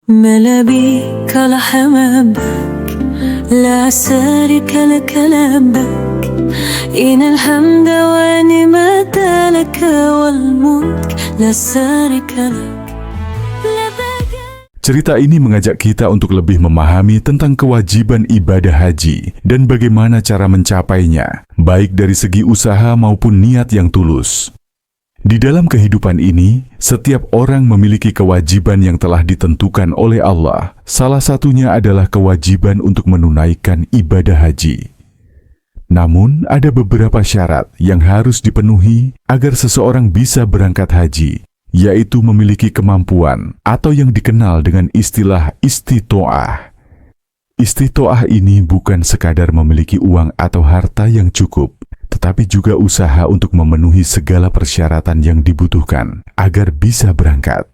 ما لبيك لحمامك لا شريك لك لبك إن الحمد والنعمة لك والملك لا شريك لك. Cerita ini mengajak kita untuk lebih memahami tentang kewajiban ibadah haji dan bagaimana cara mencapainya, baik dari segi usaha maupun niat yang tulus. Di dalam kehidupan ini, setiap orang memiliki kewajiban yang telah ditentukan oleh Allah. Salah satunya adalah kewajiban untuk menunaikan ibadah haji. Namun, ada beberapa syarat yang harus dipenuhi agar seseorang bisa berangkat haji, yaitu memiliki kemampuan atau yang dikenal dengan istilah istitoah. Istitoah ini bukan sekadar memiliki uang atau harta yang cukup, tetapi juga usaha untuk memenuhi segala persyaratan yang dibutuhkan agar bisa berangkat.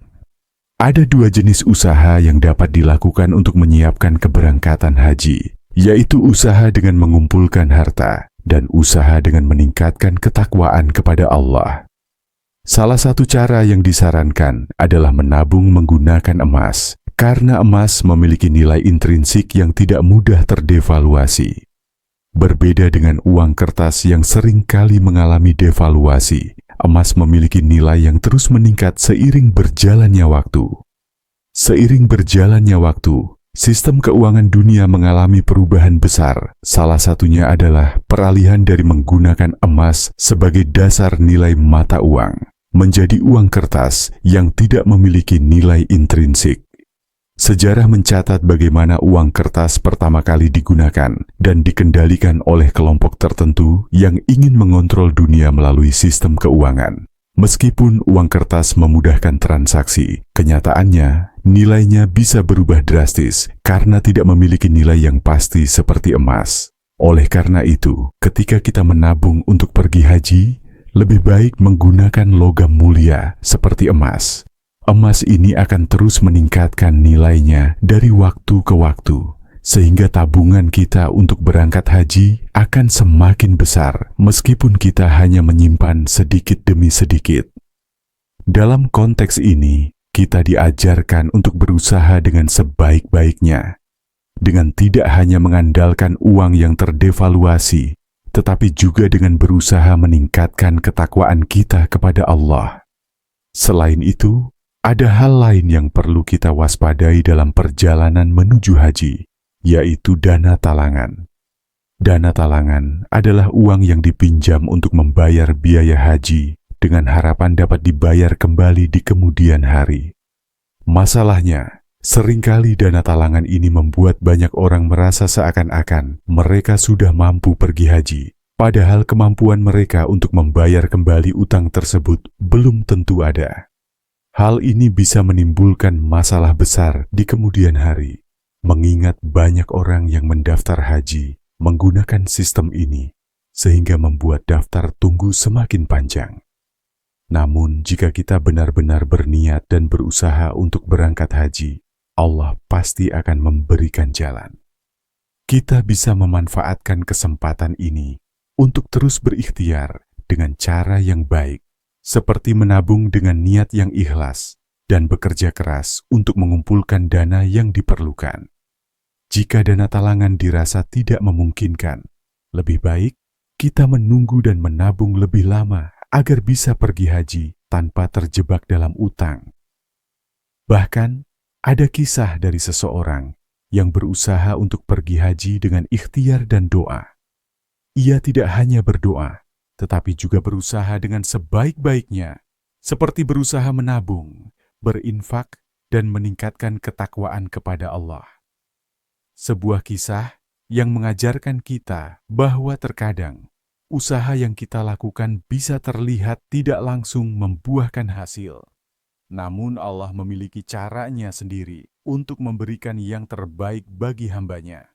Ada dua jenis usaha yang dapat dilakukan untuk menyiapkan keberangkatan haji, yaitu usaha dengan mengumpulkan harta dan usaha dengan meningkatkan ketakwaan kepada Allah. Salah satu cara yang disarankan adalah menabung menggunakan emas, karena emas memiliki nilai intrinsik yang tidak mudah terdevaluasi. Berbeda dengan uang kertas yang sering kali mengalami devaluasi, emas memiliki nilai yang terus meningkat seiring berjalannya waktu. Seiring berjalannya waktu, sistem keuangan dunia mengalami perubahan besar. Salah satunya adalah peralihan dari menggunakan emas sebagai dasar nilai mata uang menjadi uang kertas yang tidak memiliki nilai intrinsik. Sejarah mencatat bagaimana uang kertas pertama kali digunakan dan dikendalikan oleh kelompok tertentu yang ingin mengontrol dunia melalui sistem keuangan. Meskipun uang kertas memudahkan transaksi, kenyataannya nilainya bisa berubah drastis karena tidak memiliki nilai yang pasti seperti emas. Oleh karena itu, ketika kita menabung untuk pergi haji, lebih baik menggunakan logam mulia seperti emas. Emas ini akan terus meningkatkan nilainya dari waktu ke waktu, sehingga tabungan kita untuk berangkat haji akan semakin besar meskipun kita hanya menyimpan sedikit demi sedikit. Dalam konteks ini, kita diajarkan untuk berusaha dengan sebaik-baiknya, dengan tidak hanya mengandalkan uang yang terdevaluasi, tetapi juga dengan berusaha meningkatkan ketakwaan kita kepada Allah. Selain itu, ada hal lain yang perlu kita waspadai dalam perjalanan menuju haji, yaitu dana talangan. Dana talangan adalah uang yang dipinjam untuk membayar biaya haji dengan harapan dapat dibayar kembali di kemudian hari. Masalahnya, seringkali dana talangan ini membuat banyak orang merasa seakan-akan mereka sudah mampu pergi haji, padahal kemampuan mereka untuk membayar kembali utang tersebut belum tentu ada. Hal ini bisa menimbulkan masalah besar di kemudian hari, mengingat banyak orang yang mendaftar haji menggunakan sistem ini, sehingga membuat daftar tunggu semakin panjang. Namun, jika kita benar-benar berniat dan berusaha untuk berangkat haji, Allah pasti akan memberikan jalan. Kita bisa memanfaatkan kesempatan ini untuk terus berikhtiar dengan cara yang baik, seperti menabung dengan niat yang ikhlas dan bekerja keras untuk mengumpulkan dana yang diperlukan. Jika dana talangan dirasa tidak memungkinkan, lebih baik kita menunggu dan menabung lebih lama agar bisa pergi haji tanpa terjebak dalam utang. Bahkan, ada kisah dari seseorang yang berusaha untuk pergi haji dengan ikhtiar dan doa. Ia tidak hanya berdoa, tetapi juga berusaha dengan sebaik-baiknya, seperti berusaha menabung, berinfak, dan meningkatkan ketakwaan kepada Allah. Sebuah kisah yang mengajarkan kita bahwa terkadang usaha yang kita lakukan bisa terlihat tidak langsung membuahkan hasil. Namun Allah memiliki caranya sendiri untuk memberikan yang terbaik bagi hambanya.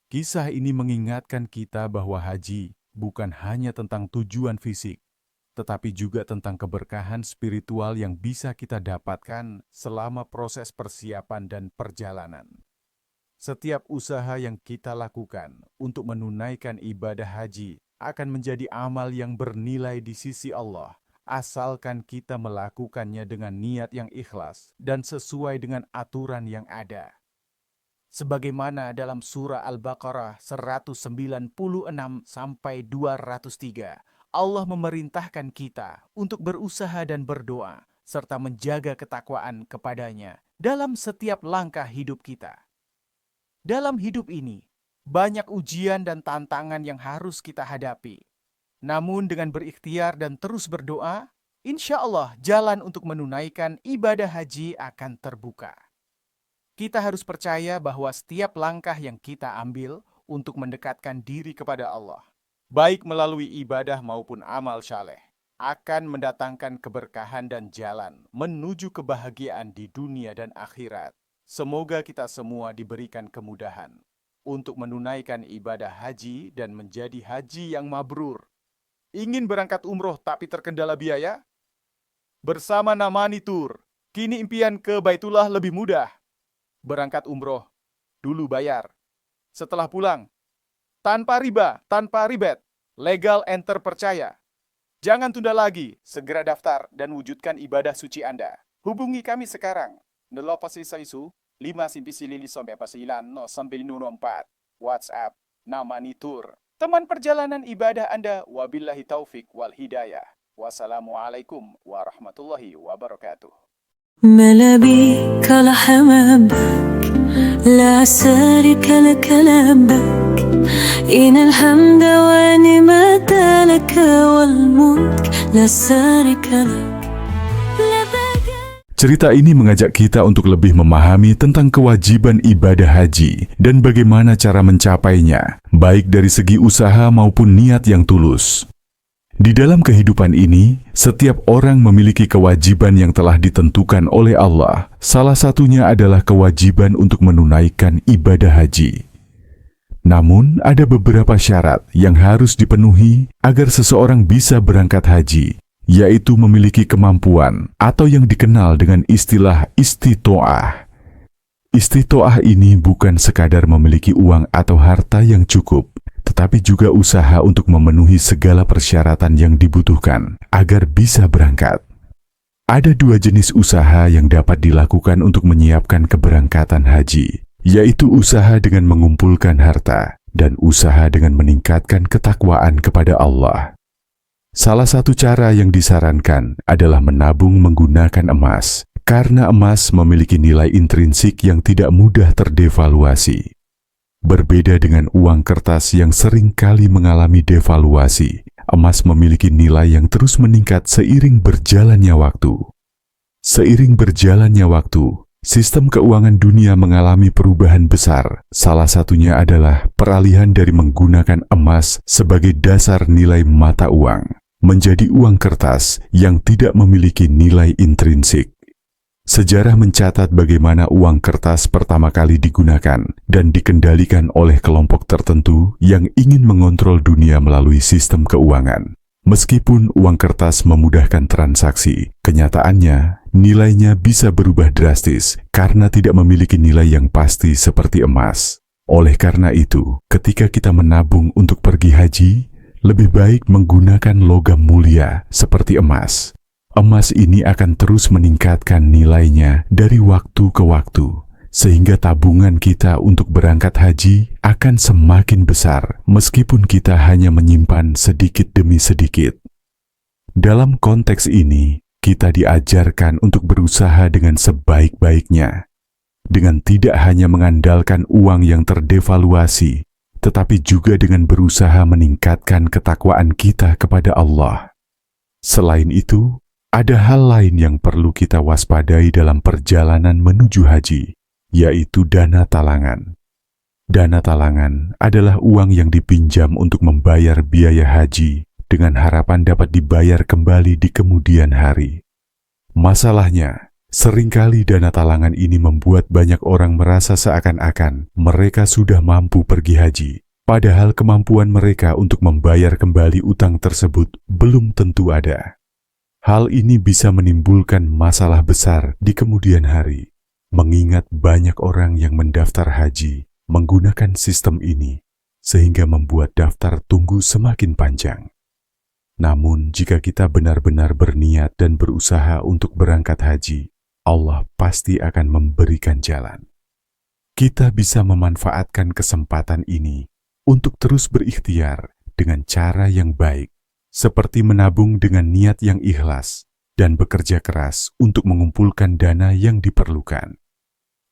Kisah ini mengingatkan kita bahwa haji bukan hanya tentang tujuan fisik, tetapi juga tentang keberkahan spiritual yang bisa kita dapatkan selama proses persiapan dan perjalanan. Setiap usaha yang kita lakukan untuk menunaikan ibadah haji akan menjadi amal yang bernilai di sisi Allah asalkan kita melakukannya dengan niat yang ikhlas dan sesuai dengan aturan yang ada. Sebagaimana dalam surah Al-Baqarah 196 sampai 203, Allah memerintahkan kita untuk berusaha dan berdoa serta menjaga ketakwaan kepadanya dalam setiap langkah hidup kita. Dalam hidup ini, banyak ujian dan tantangan yang harus kita hadapi. Namun dengan berikhtiar dan terus berdoa, insya Allah jalan untuk menunaikan ibadah haji akan terbuka. Kita harus percaya bahwa setiap langkah yang kita ambil untuk mendekatkan diri kepada Allah, baik melalui ibadah maupun amal saleh, akan mendatangkan keberkahan dan jalan menuju kebahagiaan di dunia dan akhirat. Semoga kita semua diberikan kemudahan untuk menunaikan ibadah haji dan menjadi haji yang mabrur. Ingin berangkat umroh tapi terkendala biaya? Bersama Namani Tour, kini impian ke Baitullah lebih mudah. Berangkat umroh, dulu bayar. Setelah pulang, tanpa riba, tanpa ribet, legal and terpercaya. Jangan tunda lagi, segera daftar dan wujudkan ibadah suci Anda. Hubungi kami sekarang. 081 599 994. WhatsApp Namani Tour. Teman perjalanan ibadah Anda, wabillahi taufik wal hidayah. Wassalamualaikum warahmatullahi wabarakatuh. ملابيك لحمامك لا شريك لك لبك إن الحمد ونعمة لك والملك لا شريك لك. Cerita ini mengajak kita untuk lebih memahami tentang kewajiban ibadah haji dan bagaimana cara mencapainya, baik dari segi usaha maupun niat yang tulus. Di dalam kehidupan ini, setiap orang memiliki kewajiban yang telah ditentukan oleh Allah. Salah satunya adalah kewajiban untuk menunaikan ibadah haji. Namun, ada beberapa syarat yang harus dipenuhi agar seseorang bisa berangkat haji, yaitu memiliki kemampuan atau yang dikenal dengan istilah istitoah. Istitoah ini bukan sekadar memiliki uang atau harta yang cukup, tetapi juga usaha untuk memenuhi segala persyaratan yang dibutuhkan agar bisa berangkat. Ada dua jenis usaha yang dapat dilakukan untuk menyiapkan keberangkatan haji, yaitu usaha dengan mengumpulkan harta dan usaha dengan meningkatkan ketakwaan kepada Allah. Salah satu cara yang disarankan adalah menabung menggunakan emas, karena emas memiliki nilai intrinsik yang tidak mudah terdevaluasi. Berbeda dengan uang kertas yang sering kali mengalami devaluasi, emas memiliki nilai yang terus meningkat seiring berjalannya waktu. Seiring berjalannya waktu, sistem keuangan dunia mengalami perubahan besar. Salah satunya adalah peralihan dari menggunakan emas sebagai dasar nilai mata uang, menjadi uang kertas yang tidak memiliki nilai intrinsik. Sejarah mencatat bagaimana uang kertas pertama kali digunakan dan dikendalikan oleh kelompok tertentu yang ingin mengontrol dunia melalui sistem keuangan. Meskipun uang kertas memudahkan transaksi, kenyataannya nilainya bisa berubah drastis karena tidak memiliki nilai yang pasti seperti emas. Oleh karena itu, ketika kita menabung untuk pergi haji, lebih baik menggunakan logam mulia seperti emas. Emas ini akan terus meningkatkan nilainya dari waktu ke waktu, sehingga tabungan kita untuk berangkat haji akan semakin besar meskipun kita hanya menyimpan sedikit demi sedikit. Dalam konteks ini, kita diajarkan untuk berusaha dengan sebaik-baiknya, dengan tidak hanya mengandalkan uang yang terdevaluasi, tetapi juga dengan berusaha meningkatkan ketakwaan kita kepada Allah. Selain itu, ada hal lain yang perlu kita waspadai dalam perjalanan menuju haji, yaitu dana talangan. Dana talangan adalah uang yang dipinjam untuk membayar biaya haji dengan harapan dapat dibayar kembali di kemudian hari. Masalahnya, seringkali dana talangan ini membuat banyak orang merasa seakan-akan mereka sudah mampu pergi haji, padahal kemampuan mereka untuk membayar kembali utang tersebut belum tentu ada. Hal ini bisa menimbulkan masalah besar di kemudian hari, mengingat banyak orang yang mendaftar haji menggunakan sistem ini, sehingga membuat daftar tunggu semakin panjang. Namun, jika kita benar-benar berniat dan berusaha untuk berangkat haji, Allah pasti akan memberikan jalan. Kita bisa memanfaatkan kesempatan ini untuk terus berikhtiar dengan cara yang baik, seperti menabung dengan niat yang ikhlas dan bekerja keras untuk mengumpulkan dana yang diperlukan.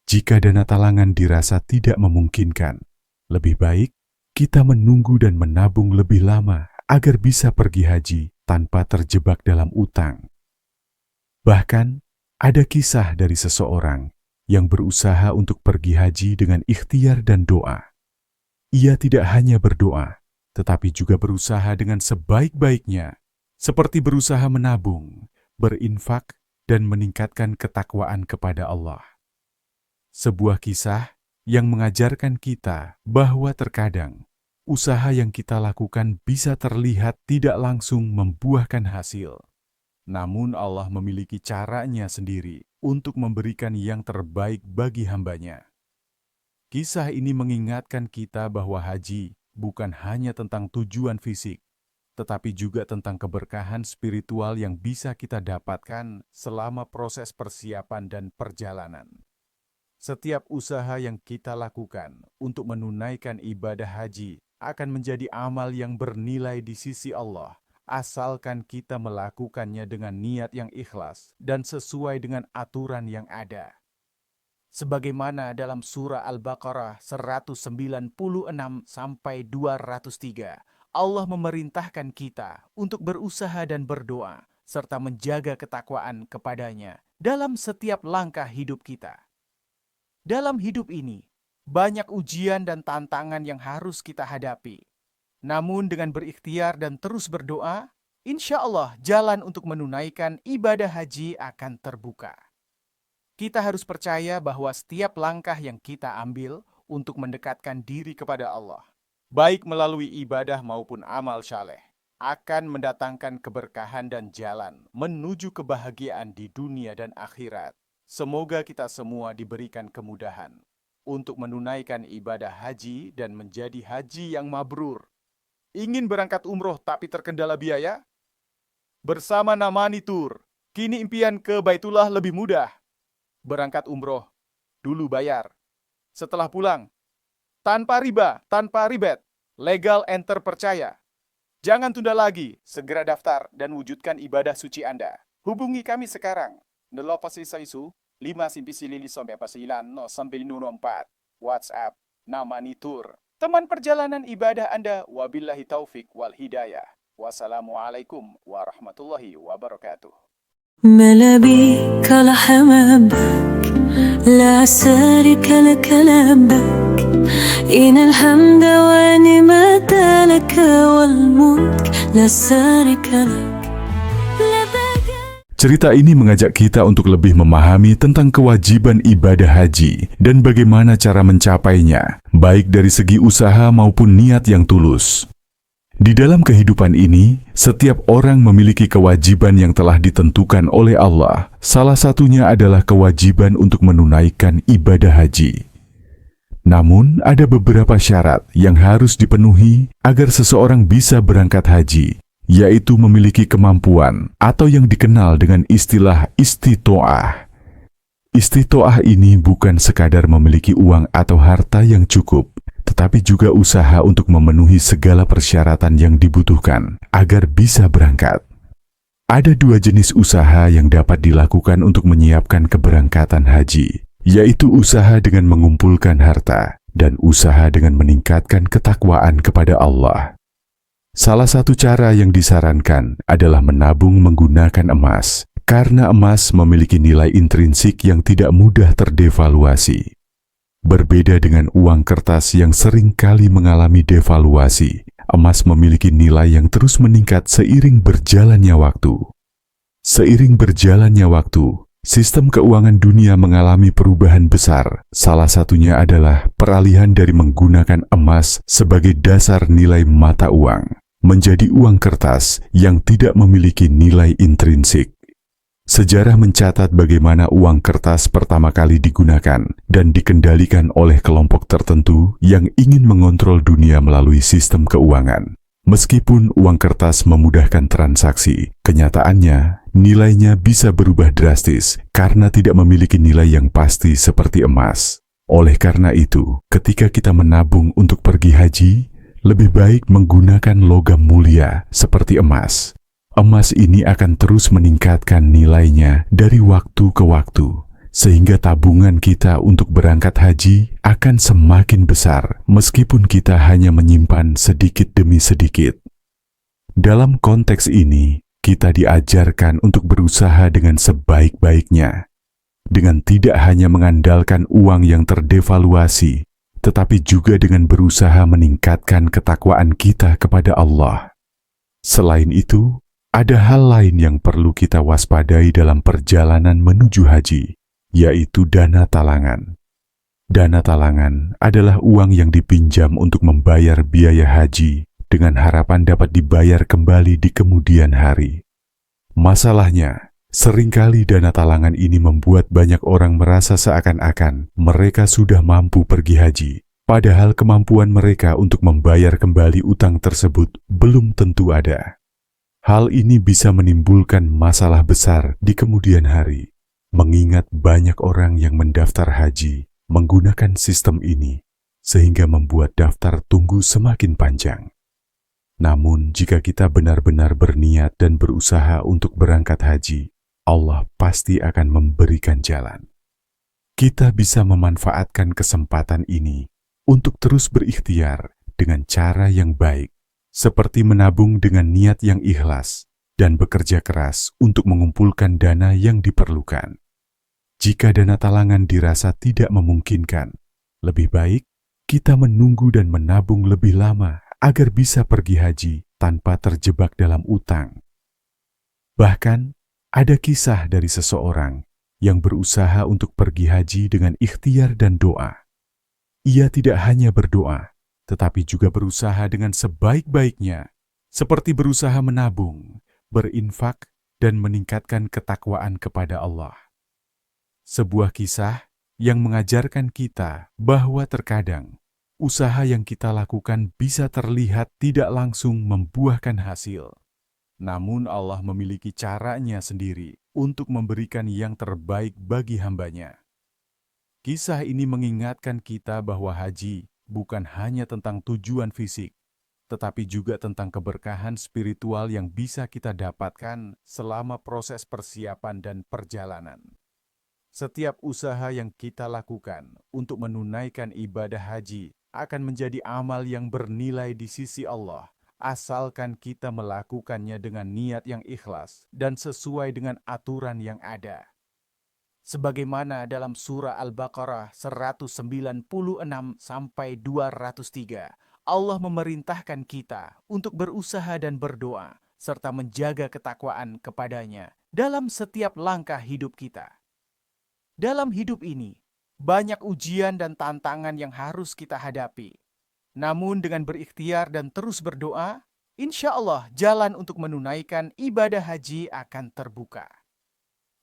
Jika dana talangan dirasa tidak memungkinkan, lebih baik kita menunggu dan menabung lebih lama agar bisa pergi haji tanpa terjebak dalam utang. Bahkan, ada kisah dari seseorang yang berusaha untuk pergi haji dengan ikhtiar dan doa. Ia tidak hanya berdoa, tetapi juga berusaha dengan sebaik-baiknya, seperti berusaha menabung, berinfak, dan meningkatkan ketakwaan kepada Allah. Sebuah kisah yang mengajarkan kita bahwa terkadang usaha yang kita lakukan bisa terlihat tidak langsung membuahkan hasil. Namun Allah memiliki caranya sendiri untuk memberikan yang terbaik bagi hamba-Nya. Kisah ini mengingatkan kita bahwa haji bukan hanya tentang tujuan fisik, tetapi juga tentang keberkahan spiritual yang bisa kita dapatkan selama proses persiapan dan perjalanan. Setiap usaha yang kita lakukan untuk menunaikan ibadah haji akan menjadi amal yang bernilai di sisi Allah, asalkan kita melakukannya dengan niat yang ikhlas dan sesuai dengan aturan yang ada. Sebagaimana dalam surah Al-Baqarah 196-203, Allah memerintahkan kita untuk berusaha dan berdoa, serta menjaga ketakwaan kepada-Nya dalam setiap langkah hidup kita. Dalam hidup ini, banyak ujian dan tantangan yang harus kita hadapi. Namun dengan berikhtiar dan terus berdoa, insya Allah jalan untuk menunaikan ibadah haji akan terbuka. Kita harus percaya bahwa setiap langkah yang kita ambil untuk mendekatkan diri kepada Allah, baik melalui ibadah maupun amal saleh, akan mendatangkan keberkahan dan jalan menuju kebahagiaan di dunia dan akhirat. Semoga kita semua diberikan kemudahan untuk menunaikan ibadah haji dan menjadi haji yang mabrur. Ingin berangkat umroh tapi terkendala biaya? Bersama Namani Tour, kini impian ke Baitullah lebih mudah. Berangkat umroh, dulu bayar. Setelah pulang, tanpa riba, tanpa ribet, legal and terpercaya. Jangan tunda lagi, segera daftar dan wujudkan ibadah suci Anda. Hubungi kami sekarang. 061 599 WhatsApp Namani Tour. Teman perjalanan ibadah Anda. Wabillahi taufik wal hidayah. Wassalamualaikum warahmatullahi wabarakatuh. ملابيك لحمامك لا شريك لك لبك إن الحمد ونعمة لك والملك لا شريك لك. Cerita ini mengajak kita untuk lebih memahami tentang kewajiban ibadah haji dan bagaimana cara mencapainya, baik dari segi usaha maupun niat yang tulus. Di dalam kehidupan ini, setiap orang memiliki kewajiban yang telah ditentukan oleh Allah. Salah satunya adalah kewajiban untuk menunaikan ibadah haji. Namun, ada beberapa syarat yang harus dipenuhi agar seseorang bisa berangkat haji, yaitu memiliki kemampuan atau yang dikenal dengan istilah istitoah. Istitoah ini bukan sekadar memiliki uang atau harta yang cukup, tetapi juga usaha untuk memenuhi segala persyaratan yang dibutuhkan agar bisa berangkat. Ada dua jenis usaha yang dapat dilakukan untuk menyiapkan keberangkatan haji, yaitu usaha dengan mengumpulkan harta dan usaha dengan meningkatkan ketakwaan kepada Allah. Salah satu cara yang disarankan adalah menabung menggunakan emas, karena emas memiliki nilai intrinsik yang tidak mudah terdevaluasi. Berbeda dengan uang kertas yang sering kali mengalami devaluasi, emas memiliki nilai yang terus meningkat seiring berjalannya waktu. Seiring berjalannya waktu, sistem keuangan dunia mengalami perubahan besar. Salah satunya adalah peralihan dari menggunakan emas sebagai dasar nilai mata uang, menjadi uang kertas yang tidak memiliki nilai intrinsik. Sejarah mencatat bagaimana uang kertas pertama kali digunakan dan dikendalikan oleh kelompok tertentu yang ingin mengontrol dunia melalui sistem keuangan. Meskipun uang kertas memudahkan transaksi, kenyataannya nilainya bisa berubah drastis karena tidak memiliki nilai yang pasti seperti emas. Oleh karena itu, ketika kita menabung untuk pergi haji, lebih baik menggunakan logam mulia seperti emas. Emas ini akan terus meningkatkan nilainya dari waktu ke waktu, sehingga tabungan kita untuk berangkat haji akan semakin besar meskipun kita hanya menyimpan sedikit demi sedikit. Dalam konteks ini, kita diajarkan untuk berusaha dengan sebaik-baiknya, dengan tidak hanya mengandalkan uang yang terdevaluasi, tetapi juga dengan berusaha meningkatkan ketakwaan kita kepada Allah. Selain itu, ada hal lain yang perlu kita waspadai dalam perjalanan menuju haji, yaitu dana talangan. Dana talangan adalah uang yang dipinjam untuk membayar biaya haji dengan harapan dapat dibayar kembali di kemudian hari. Masalahnya, seringkali dana talangan ini membuat banyak orang merasa seakan-akan mereka sudah mampu pergi haji, padahal kemampuan mereka untuk membayar kembali utang tersebut belum tentu ada. Hal ini bisa menimbulkan masalah besar di kemudian hari, mengingat banyak orang yang mendaftar haji menggunakan sistem ini, sehingga membuat daftar tunggu semakin panjang. Namun, jika kita benar-benar berniat dan berusaha untuk berangkat haji, Allah pasti akan memberikan jalan. Kita bisa memanfaatkan kesempatan ini untuk terus berikhtiar dengan cara yang baik, seperti menabung dengan niat yang ikhlas dan bekerja keras untuk mengumpulkan dana yang diperlukan. Jika dana talangan dirasa tidak memungkinkan, lebih baik kita menunggu dan menabung lebih lama agar bisa pergi haji tanpa terjebak dalam utang. Bahkan, ada kisah dari seseorang yang berusaha untuk pergi haji dengan ikhtiar dan doa. Ia tidak hanya berdoa, tetapi juga berusaha dengan sebaik-baiknya, seperti berusaha menabung, berinfak, dan meningkatkan ketakwaan kepada Allah. Sebuah kisah yang mengajarkan kita bahwa terkadang usaha yang kita lakukan bisa terlihat tidak langsung membuahkan hasil. Namun Allah memiliki caranya sendiri untuk memberikan yang terbaik bagi hamba-Nya. Kisah ini mengingatkan kita bahwa haji bukan hanya tentang tujuan fisik, tetapi juga tentang keberkahan spiritual yang bisa kita dapatkan selama proses persiapan dan perjalanan. Setiap usaha yang kita lakukan untuk menunaikan ibadah haji akan menjadi amal yang bernilai di sisi Allah, asalkan kita melakukannya dengan niat yang ikhlas dan sesuai dengan aturan yang ada. Sebagaimana dalam surah Al-Baqarah 196-203, Allah memerintahkan kita untuk berusaha dan berdoa, serta menjaga ketakwaan kepadanya dalam setiap langkah hidup kita. Dalam hidup ini, banyak ujian dan tantangan yang harus kita hadapi. Namun dengan berikhtiar dan terus berdoa, insya Allah jalan untuk menunaikan ibadah haji akan terbuka.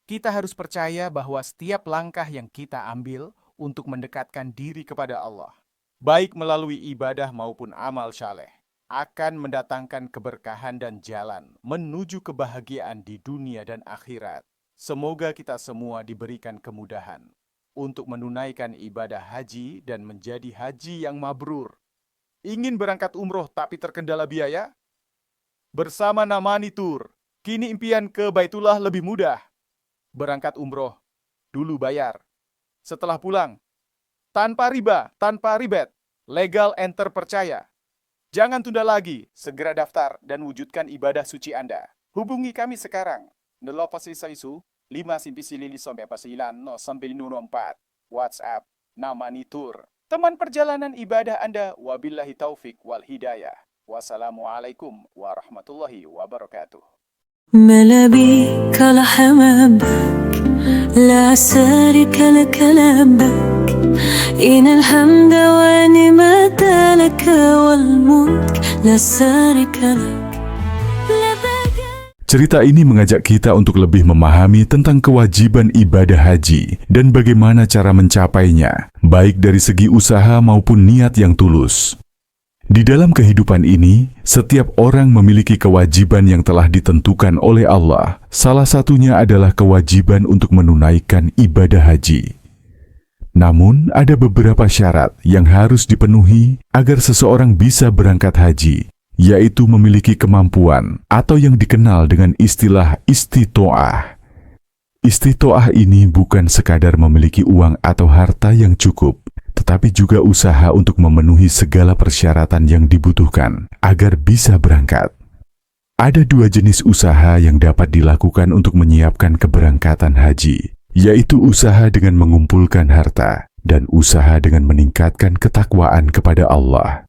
Kita harus percaya bahwa setiap langkah yang kita ambil untuk mendekatkan diri kepada Allah, baik melalui ibadah maupun amal saleh, akan mendatangkan keberkahan dan jalan menuju kebahagiaan di dunia dan akhirat. Semoga kita semua diberikan kemudahan untuk menunaikan ibadah haji dan menjadi haji yang mabrur. Ingin berangkat umroh tapi terkendala biaya? Bersama Namani Tour, kini impian ke Baitullah lebih mudah. Berangkat umroh, dulu bayar. Setelah pulang, tanpa riba, tanpa ribet, legal and terpercaya. Jangan tunda lagi, segera daftar dan wujudkan ibadah suci Anda. Hubungi kami sekarang. 061 599 WhatsApp Namani Tour. Teman perjalanan ibadah Anda, wabillahi taufik wal hidayah. Wassalamualaikum warahmatullahi wabarakatuh. ملابيك لحمامك لا شريك لك لبك إن الحمد ونعمة لك والملك لا شريك لك. Cerita ini mengajak kita untuk lebih memahami tentang kewajiban ibadah haji dan bagaimana cara mencapainya, baik dari segi usaha maupun niat yang tulus. Di dalam kehidupan ini, setiap orang memiliki kewajiban yang telah ditentukan oleh Allah. Salah satunya adalah kewajiban untuk menunaikan ibadah haji. Namun, ada beberapa syarat yang harus dipenuhi agar seseorang bisa berangkat haji, yaitu memiliki kemampuan atau yang dikenal dengan istilah istitoah. Istitoah ini bukan sekadar memiliki uang atau harta yang cukup, tetapi juga usaha untuk memenuhi segala persyaratan yang dibutuhkan agar bisa berangkat. Ada dua jenis usaha yang dapat dilakukan untuk menyiapkan keberangkatan haji, yaitu usaha dengan mengumpulkan harta dan usaha dengan meningkatkan ketakwaan kepada Allah.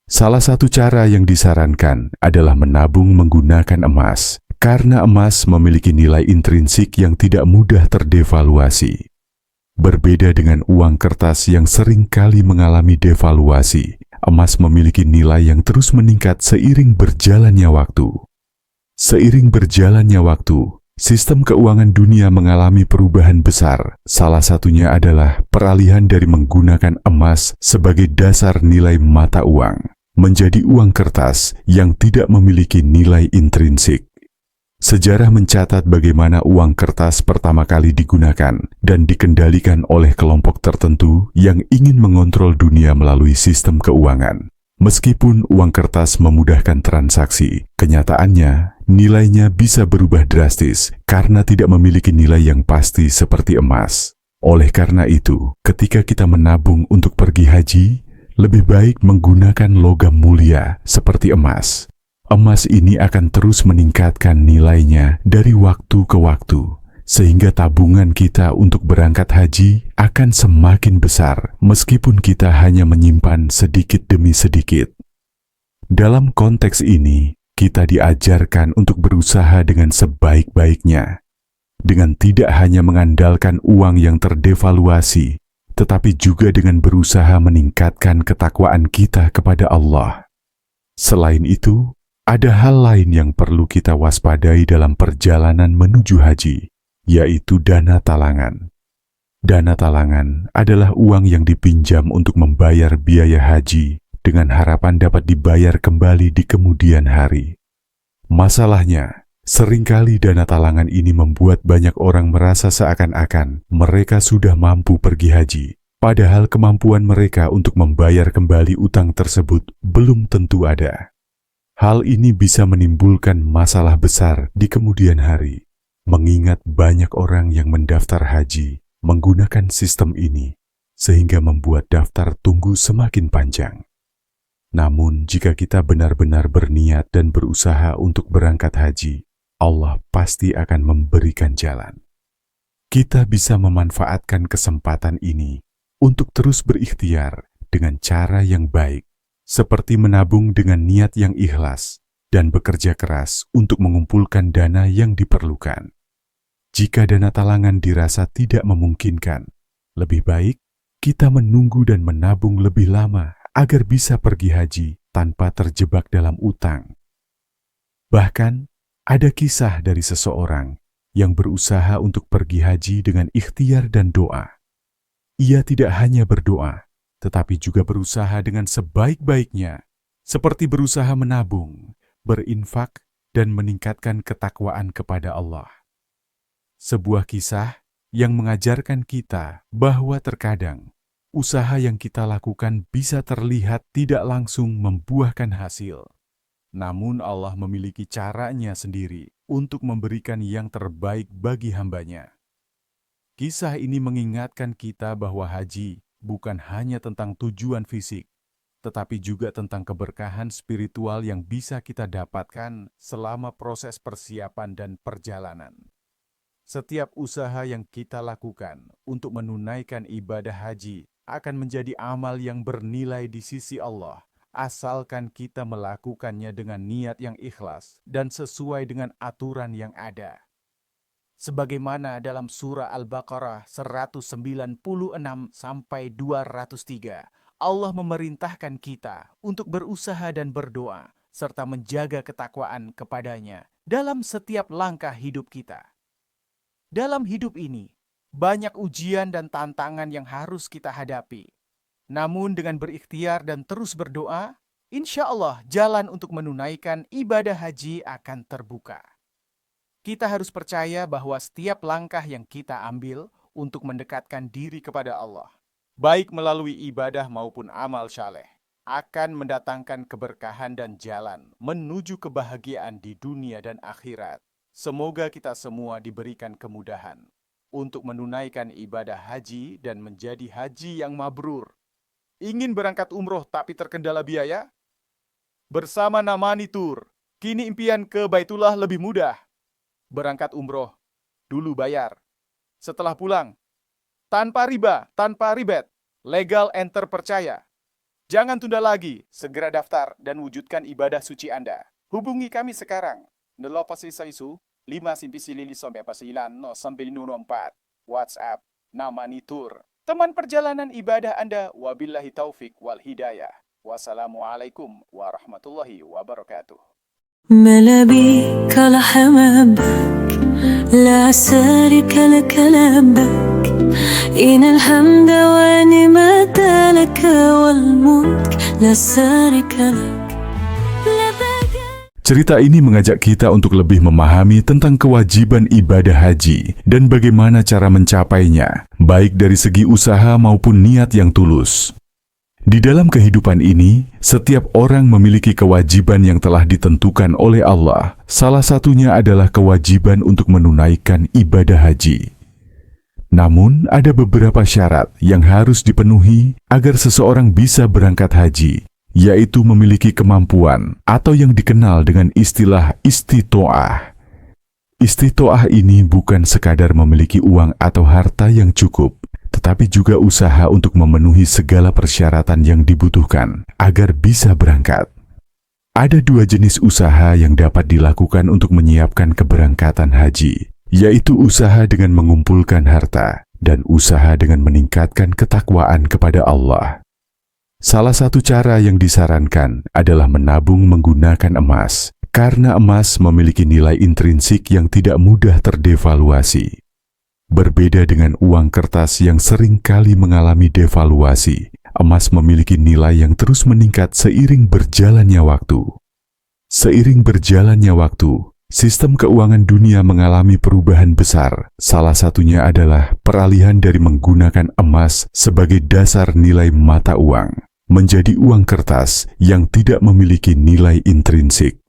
Salah satu cara yang disarankan adalah menabung menggunakan emas, karena emas memiliki nilai intrinsik yang tidak mudah terdevaluasi. Berbeda dengan uang kertas yang sering kali mengalami devaluasi, emas memiliki nilai yang terus meningkat seiring berjalannya waktu. Seiring berjalannya waktu, sistem keuangan dunia mengalami perubahan besar. Salah satunya adalah peralihan dari menggunakan emas sebagai dasar nilai mata uang, menjadi uang kertas yang tidak memiliki nilai intrinsik. Sejarah mencatat bagaimana uang kertas pertama kali digunakan dan dikendalikan oleh kelompok tertentu yang ingin mengontrol dunia melalui sistem keuangan. Meskipun uang kertas memudahkan transaksi, kenyataannya nilainya bisa berubah drastis karena tidak memiliki nilai yang pasti seperti emas. Oleh karena itu, ketika kita menabung untuk pergi haji, lebih baik menggunakan logam mulia seperti emas. Emas ini akan terus meningkatkan nilainya dari waktu ke waktu, sehingga tabungan kita untuk berangkat haji akan semakin besar meskipun kita hanya menyimpan sedikit demi sedikit. Dalam konteks ini, kita diajarkan untuk berusaha dengan sebaik-baiknya, dengan tidak hanya mengandalkan uang yang terdevaluasi, tetapi juga dengan berusaha meningkatkan ketakwaan kita kepada Allah. Selain itu, ada hal lain yang perlu kita waspadai dalam perjalanan menuju haji, yaitu dana talangan. Dana talangan adalah uang yang dipinjam untuk membayar biaya haji dengan harapan dapat dibayar kembali di kemudian hari. Masalahnya, seringkali dana talangan ini membuat banyak orang merasa seakan-akan mereka sudah mampu pergi haji, padahal kemampuan mereka untuk membayar kembali utang tersebut belum tentu ada. Hal ini bisa menimbulkan masalah besar di kemudian hari, mengingat banyak orang yang mendaftar haji menggunakan sistem ini, sehingga membuat daftar tunggu semakin panjang. Namun, jika kita benar-benar berniat dan berusaha untuk berangkat haji, Allah pasti akan memberikan jalan. Kita bisa memanfaatkan kesempatan ini untuk terus berikhtiar dengan cara yang baik, seperti menabung dengan niat yang ikhlas dan bekerja keras untuk mengumpulkan dana yang diperlukan. Jika dana talangan dirasa tidak memungkinkan, lebih baik kita menunggu dan menabung lebih lama agar bisa pergi haji tanpa terjebak dalam utang. Bahkan, ada kisah dari seseorang yang berusaha untuk pergi haji dengan ikhtiar dan doa. Ia tidak hanya berdoa, tetapi juga berusaha dengan sebaik-baiknya, seperti berusaha menabung, berinfak, dan meningkatkan ketakwaan kepada Allah. Sebuah kisah yang mengajarkan kita bahwa terkadang usaha yang kita lakukan bisa terlihat tidak langsung membuahkan hasil. Namun Allah memiliki caranya sendiri untuk memberikan yang terbaik bagi hamba-Nya. Kisah ini mengingatkan kita bahwa haji bukan hanya tentang tujuan fisik, tetapi juga tentang keberkahan spiritual yang bisa kita dapatkan selama proses persiapan dan perjalanan. Setiap usaha yang kita lakukan untuk menunaikan ibadah haji akan menjadi amal yang bernilai di sisi Allah, asalkan kita melakukannya dengan niat yang ikhlas dan sesuai dengan aturan yang ada. Sebagaimana dalam surah Al-Baqarah 196-203, Allah memerintahkan kita untuk berusaha dan berdoa, serta menjaga ketakwaan kepadanya dalam setiap langkah hidup kita. Dalam hidup ini, banyak ujian dan tantangan yang harus kita hadapi. Namun dengan berikhtiar dan terus berdoa, insya Allah jalan untuk menunaikan ibadah haji akan terbuka. Kita harus percaya bahwa setiap langkah yang kita ambil untuk mendekatkan diri kepada Allah, baik melalui ibadah maupun amal saleh, akan mendatangkan keberkahan dan jalan menuju kebahagiaan di dunia dan akhirat. Semoga kita semua diberikan kemudahan untuk menunaikan ibadah haji dan menjadi haji yang mabrur. Ingin berangkat umroh tapi terkendala biaya? Bersama Namani Tour, kini impian ke Baitullah lebih mudah. Berangkat umroh, dulu bayar. Setelah pulang, tanpa riba, tanpa ribet, legal and terpercaya. Jangan tunda lagi, segera daftar dan wujudkan ibadah suci Anda. Hubungi kami sekarang. 081 599 WhatsApp Namani Tour. Teman perjalanan ibadah Anda, wabillahi taufik wal hidayah. Wassalamualaikum warahmatullahi wabarakatuh. ملابيك لحمامك لا سارك لك لبك إن الحمد ونعمة لك والملك لا سارك لك لبك. Cerita ini mengajak kita untuk lebih memahami tentang kewajiban ibadah haji dan bagaimana cara mencapainya, baik dari segi usaha maupun niat yang tulus. Di dalam kehidupan ini, setiap orang memiliki kewajiban yang telah ditentukan oleh Allah. Salah satunya adalah kewajiban untuk menunaikan ibadah haji. Namun, ada beberapa syarat yang harus dipenuhi agar seseorang bisa berangkat haji, yaitu memiliki kemampuan atau yang dikenal dengan istilah istitoah. Istitoah ini bukan sekadar memiliki uang atau harta yang cukup, tetapi juga usaha untuk memenuhi segala persyaratan yang dibutuhkan agar bisa berangkat. Ada dua jenis usaha yang dapat dilakukan untuk menyiapkan keberangkatan haji, yaitu usaha dengan mengumpulkan harta dan usaha dengan meningkatkan ketakwaan kepada Allah. Salah satu cara yang disarankan adalah menabung menggunakan emas, karena emas memiliki nilai intrinsik yang tidak mudah terdevaluasi. Berbeda dengan uang kertas yang sering kali mengalami devaluasi, emas memiliki nilai yang terus meningkat seiring berjalannya waktu. Seiring berjalannya waktu, sistem keuangan dunia mengalami perubahan besar. Salah satunya adalah peralihan dari menggunakan emas sebagai dasar nilai mata uang, menjadi uang kertas yang tidak memiliki nilai intrinsik.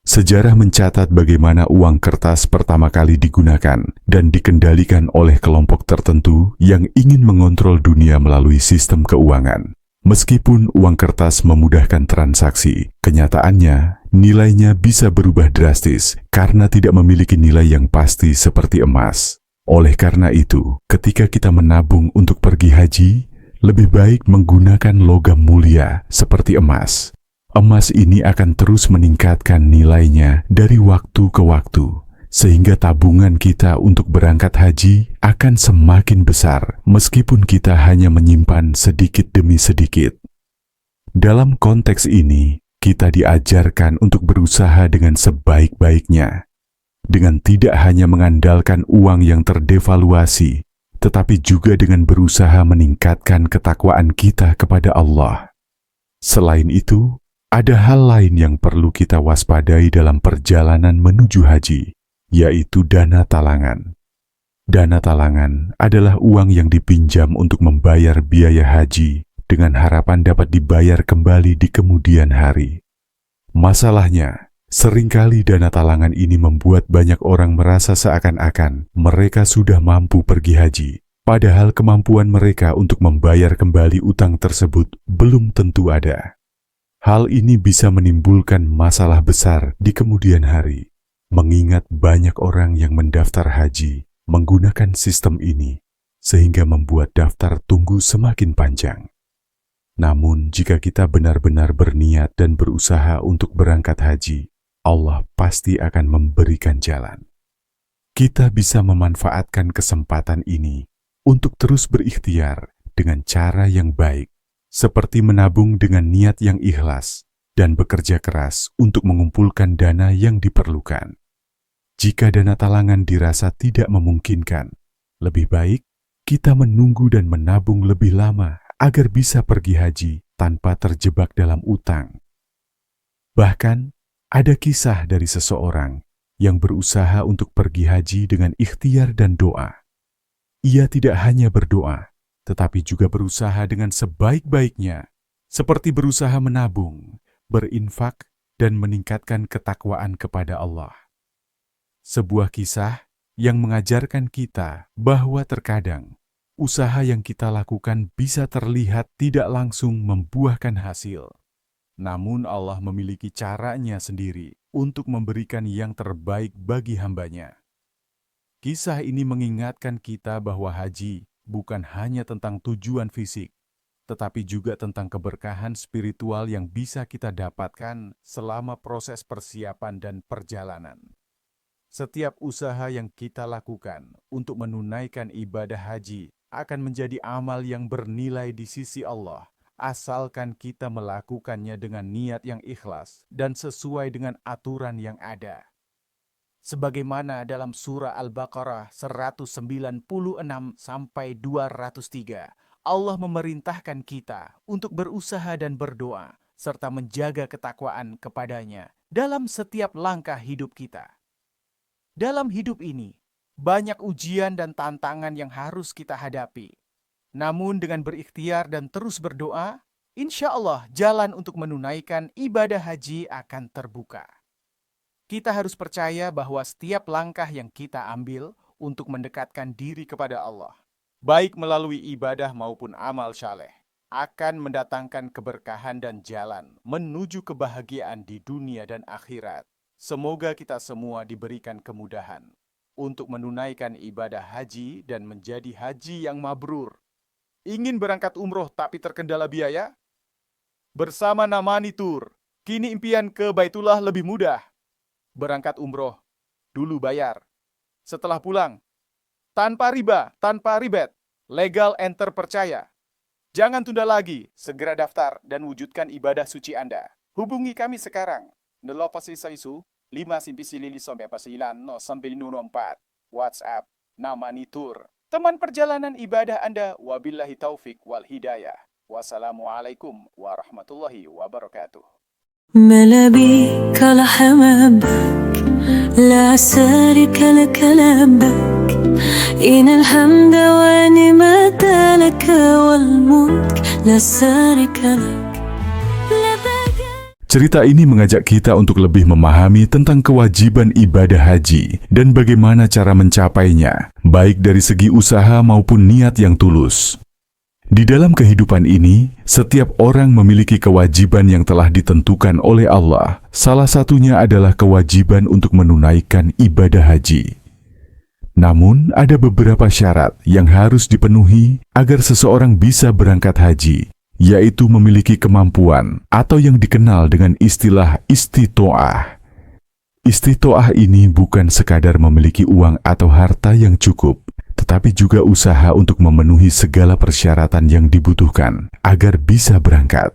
Sejarah mencatat bagaimana uang kertas pertama kali digunakan dan dikendalikan oleh kelompok tertentu yang ingin mengontrol dunia melalui sistem keuangan. Meskipun uang kertas memudahkan transaksi, kenyataannya nilainya bisa berubah drastis karena tidak memiliki nilai yang pasti seperti emas. Oleh karena itu, ketika kita menabung untuk pergi haji, lebih baik menggunakan logam mulia seperti emas. Emas ini akan terus meningkatkan nilainya dari waktu ke waktu, sehingga tabungan kita untuk berangkat haji akan semakin besar meskipun kita hanya menyimpan sedikit demi sedikit. Dalam konteks ini, kita diajarkan untuk berusaha dengan sebaik-baiknya, dengan tidak hanya mengandalkan uang yang terdevaluasi, tetapi juga dengan berusaha meningkatkan ketakwaan kita kepada Allah. Selain itu, ada hal lain yang perlu kita waspadai dalam perjalanan menuju haji, yaitu dana talangan. Dana talangan adalah uang yang dipinjam untuk membayar biaya haji dengan harapan dapat dibayar kembali di kemudian hari. Masalahnya, seringkali dana talangan ini membuat banyak orang merasa seakan-akan mereka sudah mampu pergi haji, padahal kemampuan mereka untuk membayar kembali utang tersebut belum tentu ada. Hal ini bisa menimbulkan masalah besar di kemudian hari, mengingat banyak orang yang mendaftar haji menggunakan sistem ini, sehingga membuat daftar tunggu semakin panjang. Namun, jika kita benar-benar berniat dan berusaha untuk berangkat haji, Allah pasti akan memberikan jalan. Kita bisa memanfaatkan kesempatan ini untuk terus berikhtiar dengan cara yang baik, seperti menabung dengan niat yang ikhlas dan bekerja keras untuk mengumpulkan dana yang diperlukan. Jika dana talangan dirasa tidak memungkinkan, lebih baik kita menunggu dan menabung lebih lama agar bisa pergi haji tanpa terjebak dalam utang Bahkan, ada kisah dari seseorang yang berusaha untuk pergi haji dengan ikhtiar dan doa. Ia tidak hanya berdoa, tetapi juga berusaha dengan sebaik-baiknya, seperti berusaha menabung, berinfak, dan meningkatkan ketakwaan kepada Allah. Sebuah kisah yang mengajarkan kita bahwa terkadang usaha yang kita lakukan bisa terlihat tidak langsung membuahkan hasil. Namun Allah memiliki caranya sendiri untuk memberikan yang terbaik bagi hambanya. Kisah ini mengingatkan kita bahwa haji bukan hanya tentang tujuan fisik, tetapi juga tentang keberkahan spiritual yang bisa kita dapatkan selama proses persiapan dan perjalanan. Setiap usaha yang kita lakukan untuk menunaikan ibadah haji akan menjadi amal yang bernilai di sisi Allah, asalkan kita melakukannya dengan niat yang ikhlas dan sesuai dengan aturan yang ada. Sebagaimana dalam surah Al-Baqarah 196-203, Allah memerintahkan kita untuk berusaha dan berdoa, serta menjaga ketakwaan kepadanya dalam setiap langkah hidup kita. Dalam hidup ini, banyak ujian dan tantangan yang harus kita hadapi. Namun dengan berikhtiar dan terus berdoa, insya Allah jalan untuk menunaikan ibadah haji akan terbuka. Kita harus percaya bahwa setiap langkah yang kita ambil untuk mendekatkan diri kepada Allah, baik melalui ibadah maupun amal saleh, akan mendatangkan keberkahan dan jalan menuju kebahagiaan di dunia dan akhirat. Semoga kita semua diberikan kemudahan untuk menunaikan ibadah haji dan menjadi haji yang mabrur. Ingin berangkat umroh tapi terkendala biaya? Bersama Namani Tour, kini impian ke Baitullah lebih mudah. Berangkat umroh, dulu bayar. Setelah pulang, tanpa riba, tanpa ribet, legal and terpercaya. Jangan tunda lagi, segera daftar dan wujudkan ibadah suci Anda. Hubungi kami sekarang. 081 599 WhatsApp Namani Tour. Teman perjalanan ibadah Anda. Wabillahi taufik wal hidayah. Wassalamualaikum warahmatullahi wabarakatuh. ملابيك لحمامك لا شريك لك لبك إن الحمد ونعمة لك والملك لا شريك لك. Cerita ini mengajak kita untuk lebih memahami tentang kewajiban ibadah haji dan bagaimana cara mencapainya, baik dari segi usaha maupun niat yang tulus. Di dalam kehidupan ini, setiap orang memiliki kewajiban yang telah ditentukan oleh Allah. Salah satunya adalah kewajiban untuk menunaikan ibadah haji. Namun, ada beberapa syarat yang harus dipenuhi agar seseorang bisa berangkat haji, yaitu memiliki kemampuan atau yang dikenal dengan istilah istitoah. Istitoah ini bukan sekadar memiliki uang atau harta yang cukup, tetapi juga usaha untuk memenuhi segala persyaratan yang dibutuhkan agar bisa berangkat.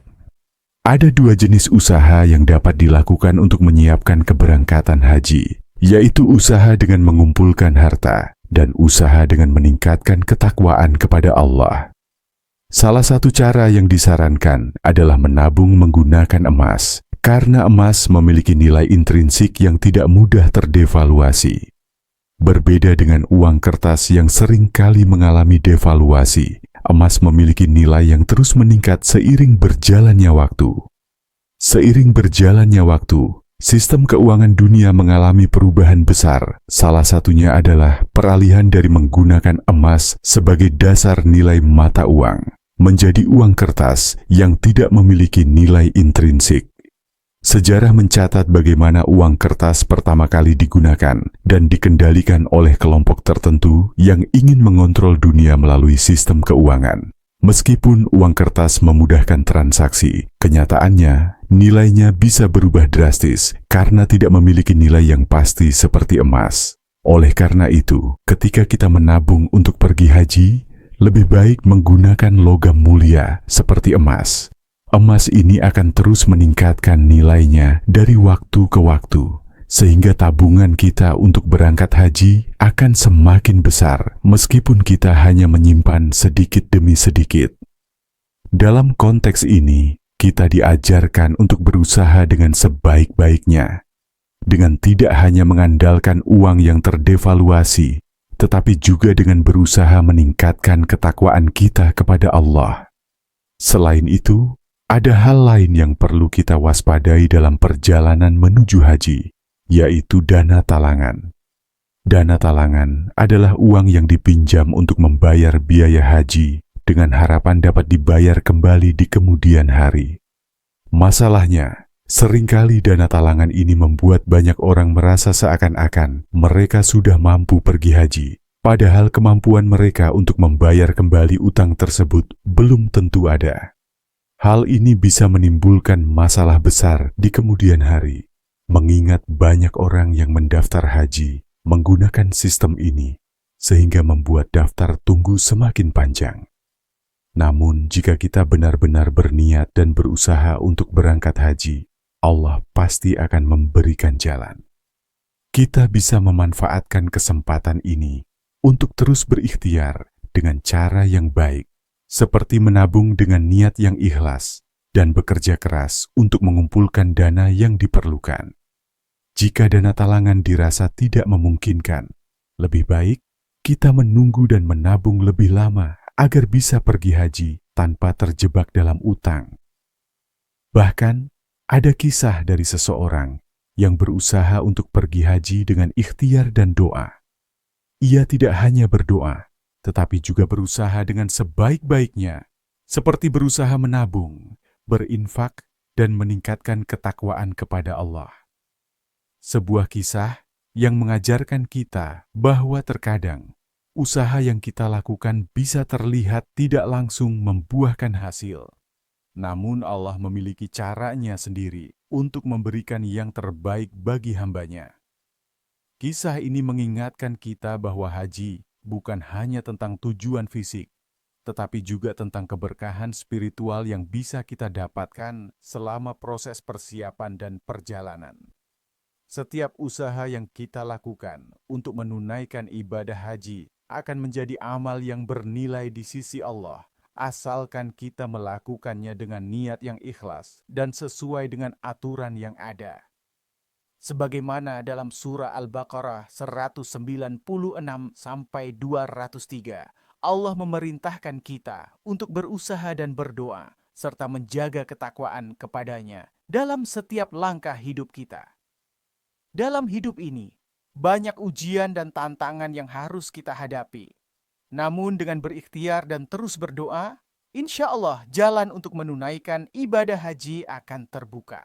Ada dua jenis usaha yang dapat dilakukan untuk menyiapkan keberangkatan haji, yaitu usaha dengan mengumpulkan harta dan usaha dengan meningkatkan ketakwaan kepada Allah. Salah satu cara yang disarankan adalah menabung menggunakan emas, karena emas memiliki nilai intrinsik yang tidak mudah terdevaluasi. Berbeda dengan uang kertas yang sering kali mengalami devaluasi, emas memiliki nilai yang terus meningkat seiring berjalannya waktu. Seiring berjalannya waktu, sistem keuangan dunia mengalami perubahan besar. Salah satunya adalah peralihan dari menggunakan emas sebagai dasar nilai mata uang, menjadi uang kertas yang tidak memiliki nilai intrinsik. Sejarah mencatat bagaimana uang kertas pertama kali digunakan dan dikendalikan oleh kelompok tertentu yang ingin mengontrol dunia melalui sistem keuangan. Meskipun uang kertas memudahkan transaksi, kenyataannya nilainya bisa berubah drastis karena tidak memiliki nilai yang pasti seperti emas. Oleh karena itu, ketika kita menabung untuk pergi haji, lebih baik menggunakan logam mulia seperti emas. Emas ini akan terus meningkatkan nilainya dari waktu ke waktu, sehingga tabungan kita untuk berangkat haji akan semakin besar meskipun kita hanya menyimpan sedikit demi sedikit. Dalam konteks ini, kita diajarkan untuk berusaha dengan sebaik-baiknya, dengan tidak hanya mengandalkan uang yang terdevaluasi, tetapi juga dengan berusaha meningkatkan ketakwaan kita kepada Allah. Selain itu, ada hal lain yang perlu kita waspadai dalam perjalanan menuju haji, yaitu dana talangan. Dana talangan adalah uang yang dipinjam untuk membayar biaya haji dengan harapan dapat dibayar kembali di kemudian hari. Masalahnya, seringkali dana talangan ini membuat banyak orang merasa seakan-akan mereka sudah mampu pergi haji, padahal kemampuan mereka untuk membayar kembali utang tersebut belum tentu ada. Hal ini bisa menimbulkan masalah besar di kemudian hari, mengingat banyak orang yang mendaftar haji menggunakan sistem ini, sehingga membuat daftar tunggu semakin panjang. Namun, jika kita benar-benar berniat dan berusaha untuk berangkat haji, Allah pasti akan memberikan jalan. Kita bisa memanfaatkan kesempatan ini untuk terus berikhtiar dengan cara yang baik, seperti menabung dengan niat yang ikhlas dan bekerja keras untuk mengumpulkan dana yang diperlukan. Jika dana talangan dirasa tidak memungkinkan, lebih baik kita menunggu dan menabung lebih lama agar bisa pergi haji tanpa terjebak dalam utang. Bahkan, ada kisah dari seseorang yang berusaha untuk pergi haji dengan ikhtiar dan doa. Ia tidak hanya berdoa, tetapi juga berusaha dengan sebaik-baiknya, seperti berusaha menabung, berinfak, dan meningkatkan ketakwaan kepada Allah. Sebuah kisah yang mengajarkan kita bahwa terkadang usaha yang kita lakukan bisa terlihat tidak langsung membuahkan hasil. Namun Allah memiliki caranya sendiri untuk memberikan yang terbaik bagi hamba-Nya. Kisah ini mengingatkan kita bahwa haji bukan hanya tentang tujuan fisik, tetapi juga tentang keberkahan spiritual yang bisa kita dapatkan selama proses persiapan dan perjalanan. Setiap usaha yang kita lakukan untuk menunaikan ibadah haji akan menjadi amal yang bernilai di sisi Allah, asalkan kita melakukannya dengan niat yang ikhlas dan sesuai dengan aturan yang ada. Sebagaimana dalam surah Al-Baqarah 196-203, Allah memerintahkan kita untuk berusaha dan berdoa, serta menjaga ketakwaan kepadanya dalam setiap langkah hidup kita. Dalam hidup ini, banyak ujian dan tantangan yang harus kita hadapi. Namun dengan berikhtiar dan terus berdoa, insya Allah jalan untuk menunaikan ibadah haji akan terbuka.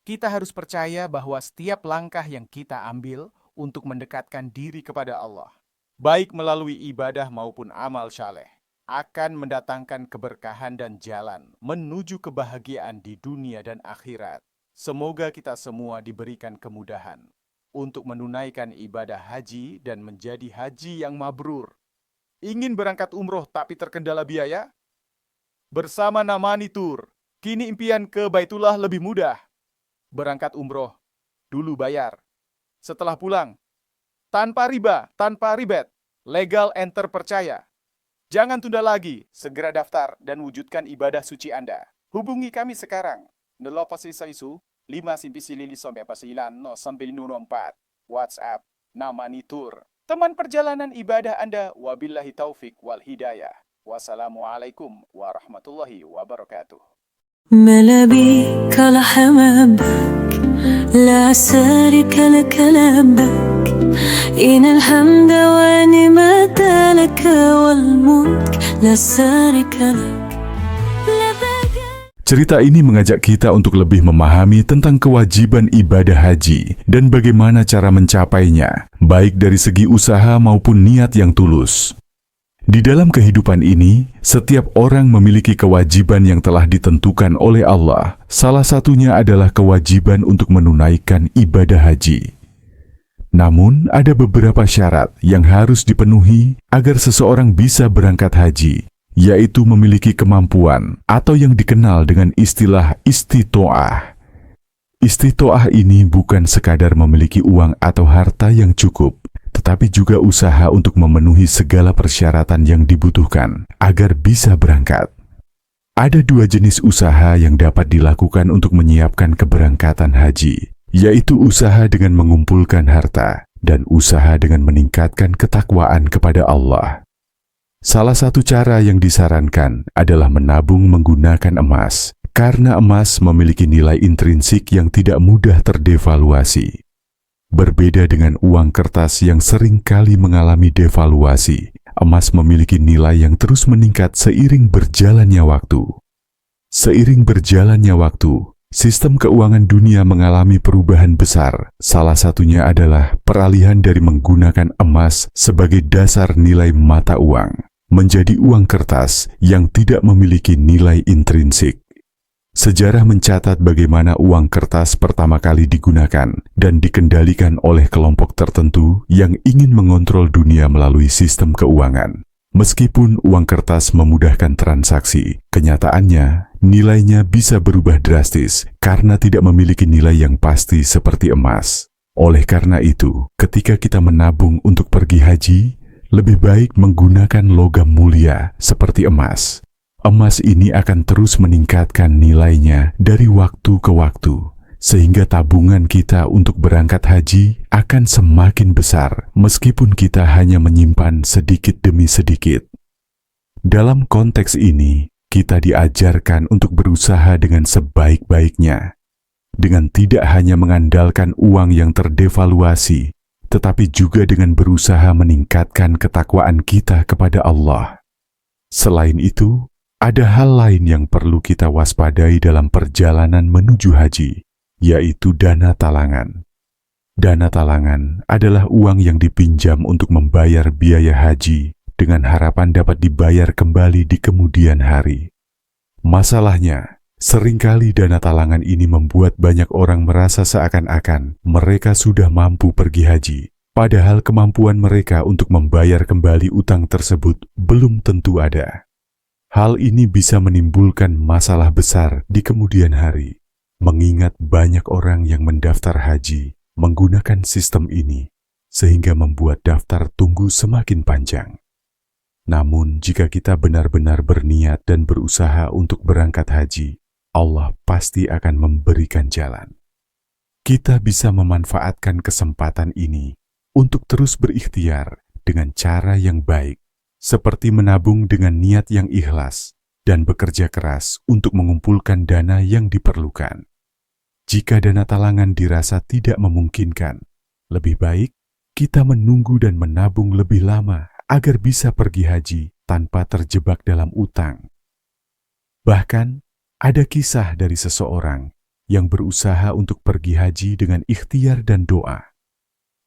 Kita harus percaya bahwa setiap langkah yang kita ambil untuk mendekatkan diri kepada Allah, baik melalui ibadah maupun amal saleh, akan mendatangkan keberkahan dan jalan menuju kebahagiaan di dunia dan akhirat. Semoga kita semua diberikan kemudahan untuk menunaikan ibadah haji dan menjadi haji yang mabrur. Ingin berangkat umroh tapi terkendala biaya? Bersama Namani Tour, kini impian ke Baitullah lebih mudah. Berangkat umroh, dulu bayar. Setelah pulang, tanpa riba, tanpa ribet, legal and terpercaya. Jangan tunda lagi, segera daftar dan wujudkan ibadah suci Anda. Hubungi kami sekarang. 061 599 WhatsApp Namani Tour. Teman perjalanan ibadah Anda, wabillahi taufik wal hidayah. Wassalamualaikum warahmatullahi wabarakatuh. ملابيك لحمابك لا شريك لك لبك إن الحمد ونعمة لك والملك لا شريك لك. Cerita ini mengajak kita untuk lebih memahami tentang kewajiban ibadah haji dan bagaimana cara mencapainya, baik dari segi usaha maupun niat yang tulus. Di dalam kehidupan ini, setiap orang memiliki kewajiban yang telah ditentukan oleh Allah. Salah satunya adalah kewajiban untuk menunaikan ibadah haji. Namun, ada beberapa syarat yang harus dipenuhi agar seseorang bisa berangkat haji, yaitu memiliki kemampuan atau yang dikenal dengan istilah istitoah. Istitoah ini bukan sekadar memiliki uang atau harta yang cukup, tetapi juga usaha untuk memenuhi segala persyaratan yang dibutuhkan agar bisa berangkat. Ada dua jenis usaha yang dapat dilakukan untuk menyiapkan keberangkatan haji, yaitu usaha dengan mengumpulkan harta dan usaha dengan meningkatkan ketakwaan kepada Allah. Salah satu cara yang disarankan adalah menabung menggunakan emas, karena emas memiliki nilai intrinsik yang tidak mudah terdevaluasi. Berbeda dengan uang kertas yang sering kali mengalami devaluasi, emas memiliki nilai yang terus meningkat seiring berjalannya waktu. Seiring berjalannya waktu, sistem keuangan dunia mengalami perubahan besar. Salah satunya adalah peralihan dari menggunakan emas sebagai dasar nilai mata uang, menjadi uang kertas yang tidak memiliki nilai intrinsik. Sejarah mencatat bagaimana uang kertas pertama kali digunakan dan dikendalikan oleh kelompok tertentu yang ingin mengontrol dunia melalui sistem keuangan. Meskipun uang kertas memudahkan transaksi, kenyataannya nilainya bisa berubah drastis karena tidak memiliki nilai yang pasti seperti emas. Oleh karena itu, ketika kita menabung untuk pergi haji, lebih baik menggunakan logam mulia seperti emas. Emas ini akan terus meningkatkan nilainya dari waktu ke waktu, sehingga tabungan kita untuk berangkat haji akan semakin besar meskipun kita hanya menyimpan sedikit demi sedikit. Dalam konteks ini, kita diajarkan untuk berusaha dengan sebaik-baiknya, dengan tidak hanya mengandalkan uang yang terdevaluasi, tetapi juga dengan berusaha meningkatkan ketakwaan kita kepada Allah. Selain itu, ada hal lain yang perlu kita waspadai dalam perjalanan menuju haji, yaitu dana talangan. Dana talangan adalah uang yang dipinjam untuk membayar biaya haji dengan harapan dapat dibayar kembali di kemudian hari. Masalahnya, seringkali dana talangan ini membuat banyak orang merasa seakan-akan mereka sudah mampu pergi haji, padahal kemampuan mereka untuk membayar kembali utang tersebut belum tentu ada. Hal ini bisa menimbulkan masalah besar di kemudian hari, mengingat banyak orang yang mendaftar haji menggunakan sistem ini, sehingga membuat daftar tunggu semakin panjang. Namun, jika kita benar-benar berniat dan berusaha untuk berangkat haji, Allah pasti akan memberikan jalan. Kita bisa memanfaatkan kesempatan ini untuk terus berikhtiar dengan cara yang baik, seperti menabung dengan niat yang ikhlas dan bekerja keras untuk mengumpulkan dana yang diperlukan. Jika dana talangan dirasa tidak memungkinkan, lebih baik kita menunggu dan menabung lebih lama agar bisa pergi haji tanpa terjebak dalam utang. Bahkan, ada kisah dari seseorang yang berusaha untuk pergi haji dengan ikhtiar dan doa.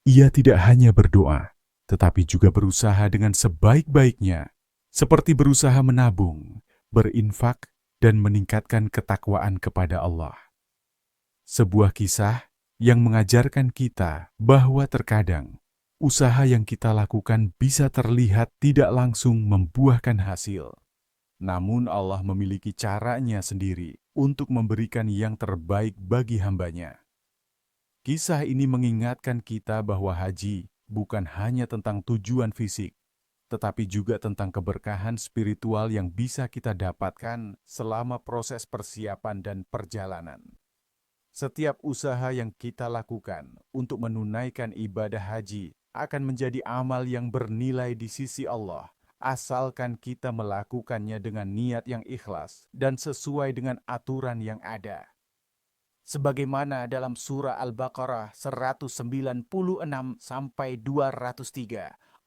Ia tidak hanya berdoa, tetapi juga berusaha dengan sebaik-baiknya, seperti berusaha menabung, berinfak, dan meningkatkan ketakwaan kepada Allah. Sebuah kisah yang mengajarkan kita bahwa terkadang usaha yang kita lakukan bisa terlihat tidak langsung membuahkan hasil. Namun Allah memiliki caranya sendiri untuk memberikan yang terbaik bagi hamba-Nya. Kisah ini mengingatkan kita bahwa haji bukan hanya tentang tujuan fisik, tetapi juga tentang keberkahan spiritual yang bisa kita dapatkan selama proses persiapan dan perjalanan. Setiap usaha yang kita lakukan untuk menunaikan ibadah haji akan menjadi amal yang bernilai di sisi Allah, asalkan kita melakukannya dengan niat yang ikhlas dan sesuai dengan aturan yang ada. Sebagaimana dalam surah Al-Baqarah 196-203,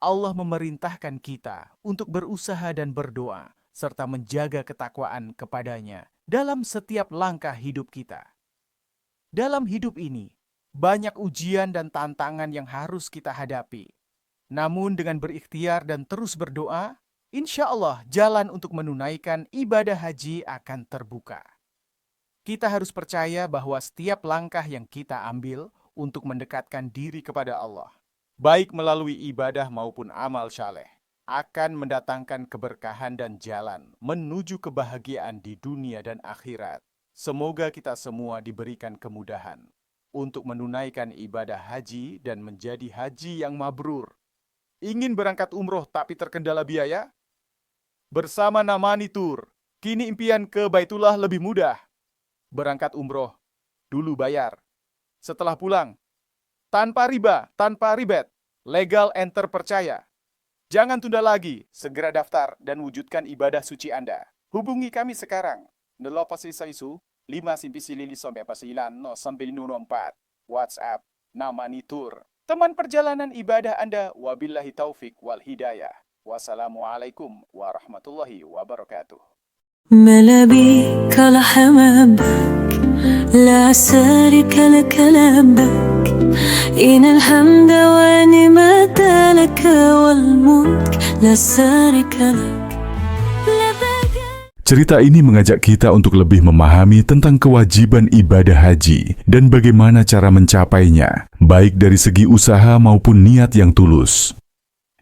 Allah memerintahkan kita untuk berusaha dan berdoa, serta menjaga ketakwaan kepadanya dalam setiap langkah hidup kita. Dalam hidup ini, banyak ujian dan tantangan yang harus kita hadapi. Namun dengan berikhtiar dan terus berdoa, insya Allah jalan untuk menunaikan ibadah haji akan terbuka. Kita harus percaya bahwa setiap langkah yang kita ambil untuk mendekatkan diri kepada Allah, baik melalui ibadah maupun amal saleh, akan mendatangkan keberkahan dan jalan menuju kebahagiaan di dunia dan akhirat. Semoga kita semua diberikan kemudahan untuk menunaikan ibadah haji dan menjadi haji yang mabrur. Ingin berangkat umroh tapi terkendala biaya? Bersama Namani Tour, Kini impian ke Baitullah lebih mudah. Berangkat umroh, dulu bayar. Setelah pulang, tanpa riba, tanpa ribet, legal and terpercaya. Jangan tunda lagi, segera daftar dan wujudkan ibadah suci Anda. Hubungi kami sekarang. 081 599 WhatsApp, nama Nitur. Teman perjalanan ibadah Anda, wabillahi taufik wal hidayah. Wassalamualaikum warahmatullahi wabarakatuh. ملابيك لحمامك لا شريك لك لبك إن الحمد ونعمة لك والملك لا شريك لك. Cerita ini mengajak kita untuk lebih memahami tentang kewajiban ibadah haji dan bagaimana cara mencapainya, baik dari segi usaha maupun niat yang tulus.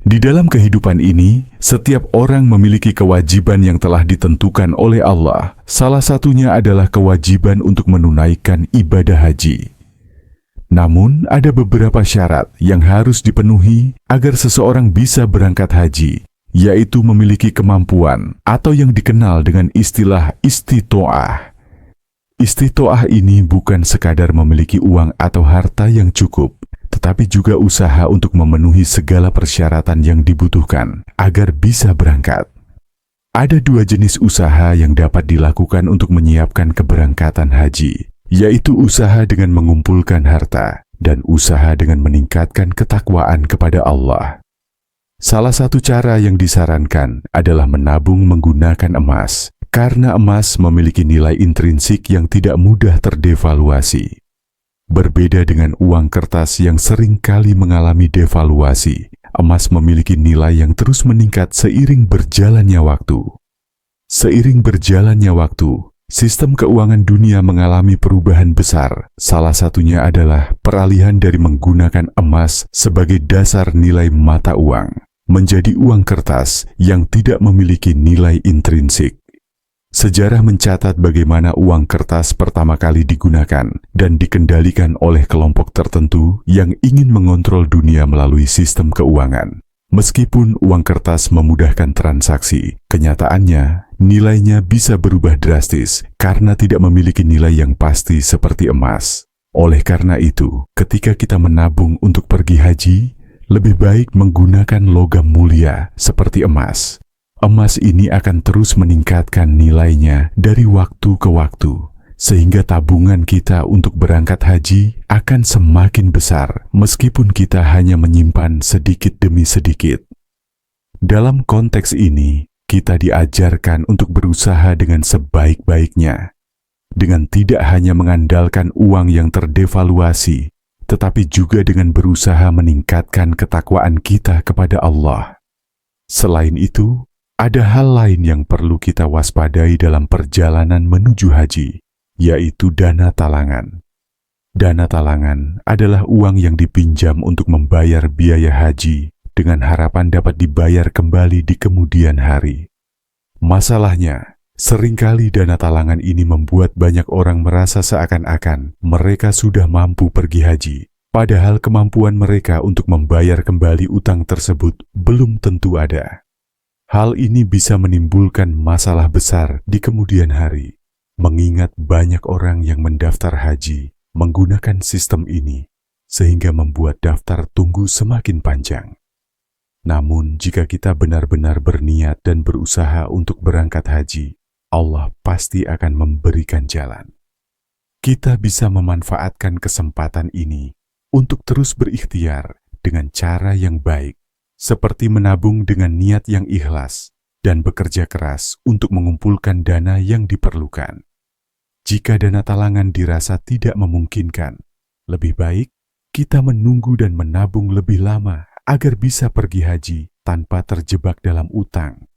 Di dalam kehidupan ini, setiap orang memiliki kewajiban yang telah ditentukan oleh Allah. Salah satunya adalah kewajiban untuk menunaikan ibadah haji. Namun, ada beberapa syarat yang harus dipenuhi agar seseorang bisa berangkat haji, yaitu memiliki kemampuan atau yang dikenal dengan istilah istitoah. Istitoah ini bukan sekadar memiliki uang atau harta yang cukup, tetapi juga usaha untuk memenuhi segala persyaratan yang dibutuhkan agar bisa berangkat. Ada dua jenis usaha yang dapat dilakukan untuk menyiapkan keberangkatan haji, yaitu usaha dengan mengumpulkan harta dan usaha dengan meningkatkan ketakwaan kepada Allah. Salah satu cara yang disarankan adalah menabung menggunakan emas, karena emas memiliki nilai intrinsik yang tidak mudah terdevaluasi. Berbeda dengan uang kertas yang sering kali mengalami devaluasi, emas memiliki nilai yang terus meningkat seiring berjalannya waktu. Seiring berjalannya waktu, sistem keuangan dunia mengalami perubahan besar. Salah satunya adalah peralihan dari menggunakan emas sebagai dasar nilai mata uang menjadi uang kertas yang tidak memiliki nilai intrinsik. Sejarah mencatat bagaimana uang kertas pertama kali digunakan dan dikendalikan oleh kelompok tertentu yang ingin mengontrol dunia melalui sistem keuangan. Meskipun uang kertas memudahkan transaksi, kenyataannya nilainya bisa berubah drastis karena tidak memiliki nilai yang pasti seperti emas. Oleh karena itu, ketika kita menabung untuk pergi haji, lebih baik menggunakan logam mulia seperti emas. Emas ini akan terus meningkatkan nilainya dari waktu ke waktu, sehingga tabungan kita untuk berangkat haji akan semakin besar meskipun kita hanya menyimpan sedikit demi sedikit. Dalam konteks ini, kita diajarkan untuk berusaha dengan sebaik-baiknya, dengan tidak hanya mengandalkan uang yang terdevaluasi, tetapi juga dengan berusaha meningkatkan ketakwaan kita kepada Allah. Selain itu, ada hal lain yang perlu kita waspadai dalam perjalanan menuju haji, yaitu dana talangan. Dana talangan adalah uang yang dipinjam untuk membayar biaya haji dengan harapan dapat dibayar kembali di kemudian hari. Masalahnya, seringkali dana talangan ini membuat banyak orang merasa seakan-akan mereka sudah mampu pergi haji, padahal kemampuan mereka untuk membayar kembali utang tersebut belum tentu ada. Hal ini bisa menimbulkan masalah besar di kemudian hari, mengingat banyak orang yang mendaftar haji menggunakan sistem ini, sehingga membuat daftar tunggu semakin panjang. Namun, jika kita benar-benar berniat dan berusaha untuk berangkat haji, Allah pasti akan memberikan jalan. Kita bisa memanfaatkan kesempatan ini untuk terus berikhtiar dengan cara yang baik, seperti menabung dengan niat yang ikhlas dan bekerja keras untuk mengumpulkan dana yang diperlukan. Jika dana talangan dirasa tidak memungkinkan, lebih baik kita menunggu dan menabung lebih lama agar bisa pergi haji tanpa terjebak dalam utang.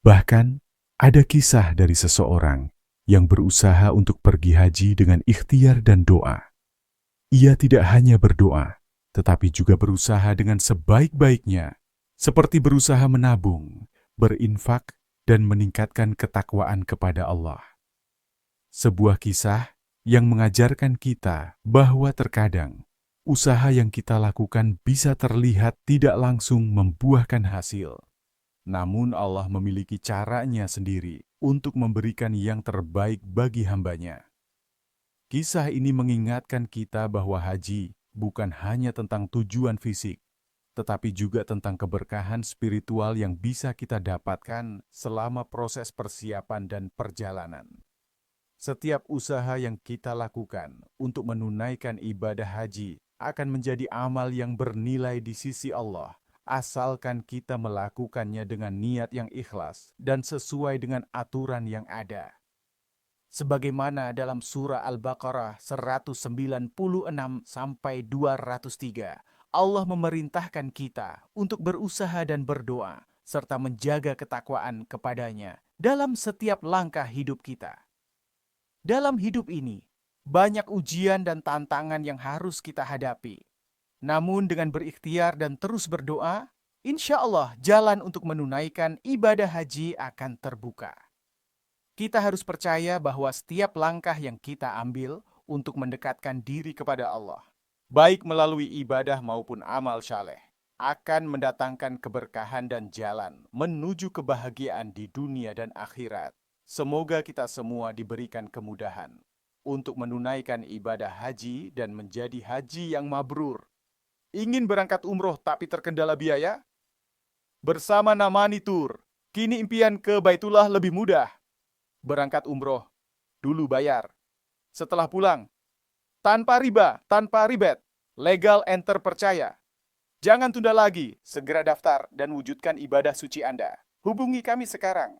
Bahkan, ada kisah dari seseorang yang berusaha untuk pergi haji dengan ikhtiar dan doa. Ia tidak hanya berdoa, tetapi juga berusaha dengan sebaik-baiknya, seperti berusaha menabung, berinfak, dan meningkatkan ketakwaan kepada Allah. Sebuah kisah yang mengajarkan kita bahwa terkadang usaha yang kita lakukan bisa terlihat tidak langsung membuahkan hasil. Namun Allah memiliki caranya sendiri untuk memberikan yang terbaik bagi hambanya. Kisah ini mengingatkan kita bahwa haji bukan hanya tentang tujuan fisik, tetapi juga tentang keberkahan spiritual yang bisa kita dapatkan selama proses persiapan dan perjalanan. Setiap usaha yang kita lakukan untuk menunaikan ibadah haji akan menjadi amal yang bernilai di sisi Allah, asalkan kita melakukannya dengan niat yang ikhlas dan sesuai dengan aturan yang ada. Sebagaimana dalam surah Al-Baqarah 196 sampai 203, Allah memerintahkan kita untuk berusaha dan berdoa serta menjaga ketakwaan kepadanya dalam setiap langkah hidup kita. Dalam hidup ini, banyak ujian dan tantangan yang harus kita hadapi. Namun dengan berikhtiar dan terus berdoa, insya Allah jalan untuk menunaikan ibadah haji akan terbuka. Kita harus percaya bahwa setiap langkah yang kita ambil untuk mendekatkan diri kepada Allah, baik melalui ibadah maupun amal saleh, akan mendatangkan keberkahan dan jalan menuju kebahagiaan di dunia dan akhirat. Semoga kita semua diberikan kemudahan untuk menunaikan ibadah haji dan menjadi haji yang mabrur. Ingin berangkat umroh tapi terkendala biaya? Bersama Namani Tour, kini impian ke Baitullah lebih mudah. Berangkat umroh, dulu bayar. Setelah pulang, tanpa riba, tanpa ribet, legal and terpercaya. Jangan tunda lagi, segera daftar dan wujudkan ibadah suci Anda. Hubungi kami sekarang.